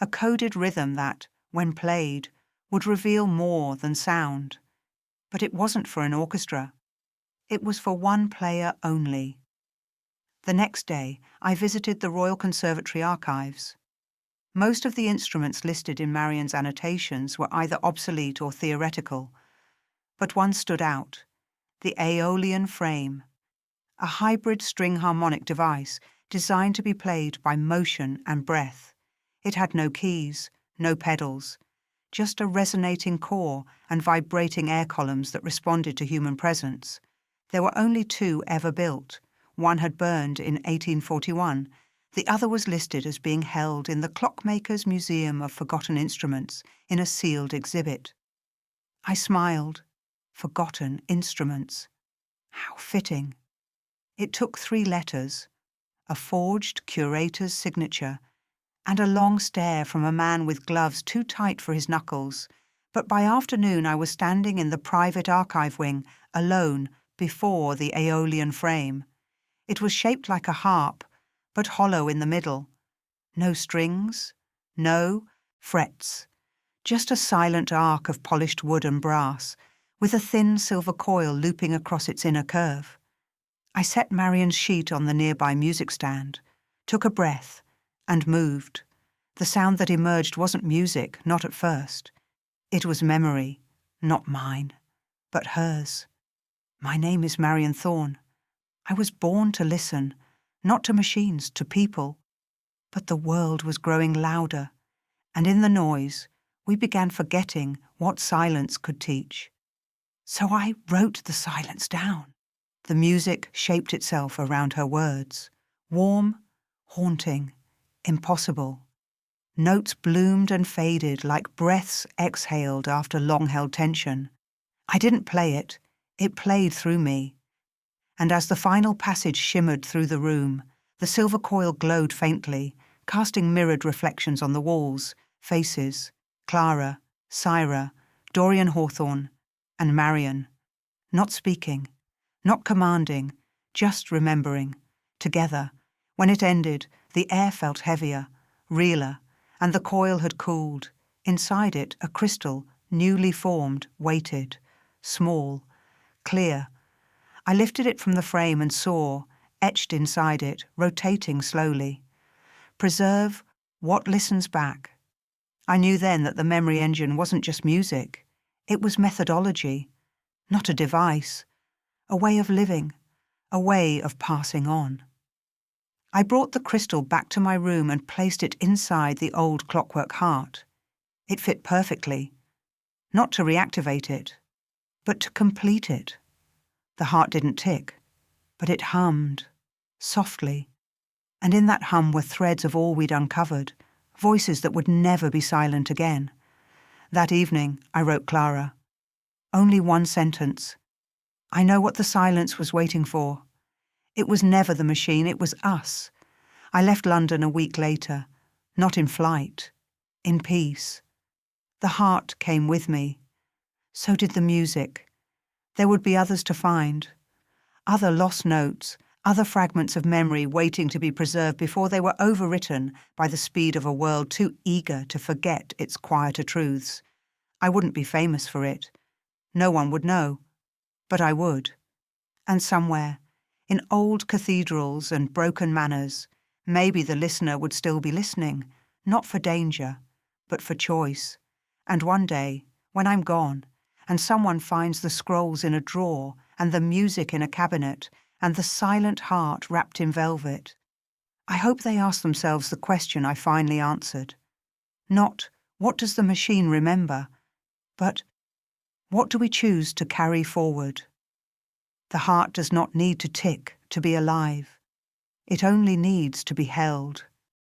A coded rhythm that, when played, would reveal more than sound. But it wasn't for an orchestra. It was for one player only. The next day, I visited the Royal Conservatory archives. Most of the instruments listed in Marion's annotations were either obsolete or theoretical, but one stood out: the Aeolian frame, a hybrid string harmonic device designed to be played by motion and breath. It had no keys, no pedals, just a resonating core and vibrating air columns that responded to human presence. There were only two ever built. One had burned in 1841. The other was listed as being held in the Clockmaker's Museum of Forgotten Instruments in a sealed exhibit. I smiled. Forgotten instruments. How fitting. It took 3 letters, a forged curator's signature, and a long stare from a man with gloves too tight for his knuckles. But by afternoon I was standing in the private archive wing, alone, before the Aeolian frame. It was shaped like a harp, but hollow in the middle. No strings, no frets, just a silent arc of polished wood and brass, with a thin silver coil looping across its inner curve. I set Marion's sheet on the nearby music stand, took a breath, and moved. The sound that emerged wasn't music, not at first. It was memory, not mine, but hers. My name is Marion Thorne. I was born to listen, not to machines, to people. But the world was growing louder, and in the noise, we began forgetting what silence could teach. So I wrote the silence down. The music shaped itself around her words. Warm, haunting, impossible. Notes bloomed and faded like breaths exhaled after long-held tension. I didn't play it. It played through me. And as the final passage shimmered through the room, the silver coil glowed faintly, casting mirrored reflections on the walls, faces, Clara, Syra, Dorian Hawthorne, and Marion. Not speaking, not commanding, just remembering. Together. When it ended, the air felt heavier, realer, and the coil had cooled. Inside it, a crystal, newly formed, waited. Small, clear. I lifted it from the frame and saw, etched inside it, rotating slowly. Preserve what listens back. I knew then that the memory engine wasn't just music. It was methodology, not a device, a way of living, a way of passing on. I brought the crystal back to my room and placed it inside the old Clockwork Heart. It fit perfectly, not to reactivate it, but to complete it. The heart didn't tick, but it hummed, softly, and in that hum were threads of all we'd uncovered, voices that would never be silent again. That evening, I wrote Clara. Only one sentence. I know what the silence was waiting for. It was never the machine, it was us. I left London a week later, not in flight, in peace. The heart came with me. So did the music. There would be others to find. Other lost notes, Other fragments of memory waiting to be preserved before they were overwritten by the speed of a world too eager to forget its quieter truths. I wouldn't be famous for it. No one would know. But I would. And somewhere, in old cathedrals and broken manors, maybe the listener would still be listening, not for danger, but for choice. And one day, when I'm gone, and someone finds the scrolls in a drawer and the music in a cabinet and the silent heart wrapped in velvet, I hope they ask themselves the question I finally answered. Not, what does the machine remember? But, what do we choose to carry forward? The heart does not need to tick to be alive. It only needs to be held.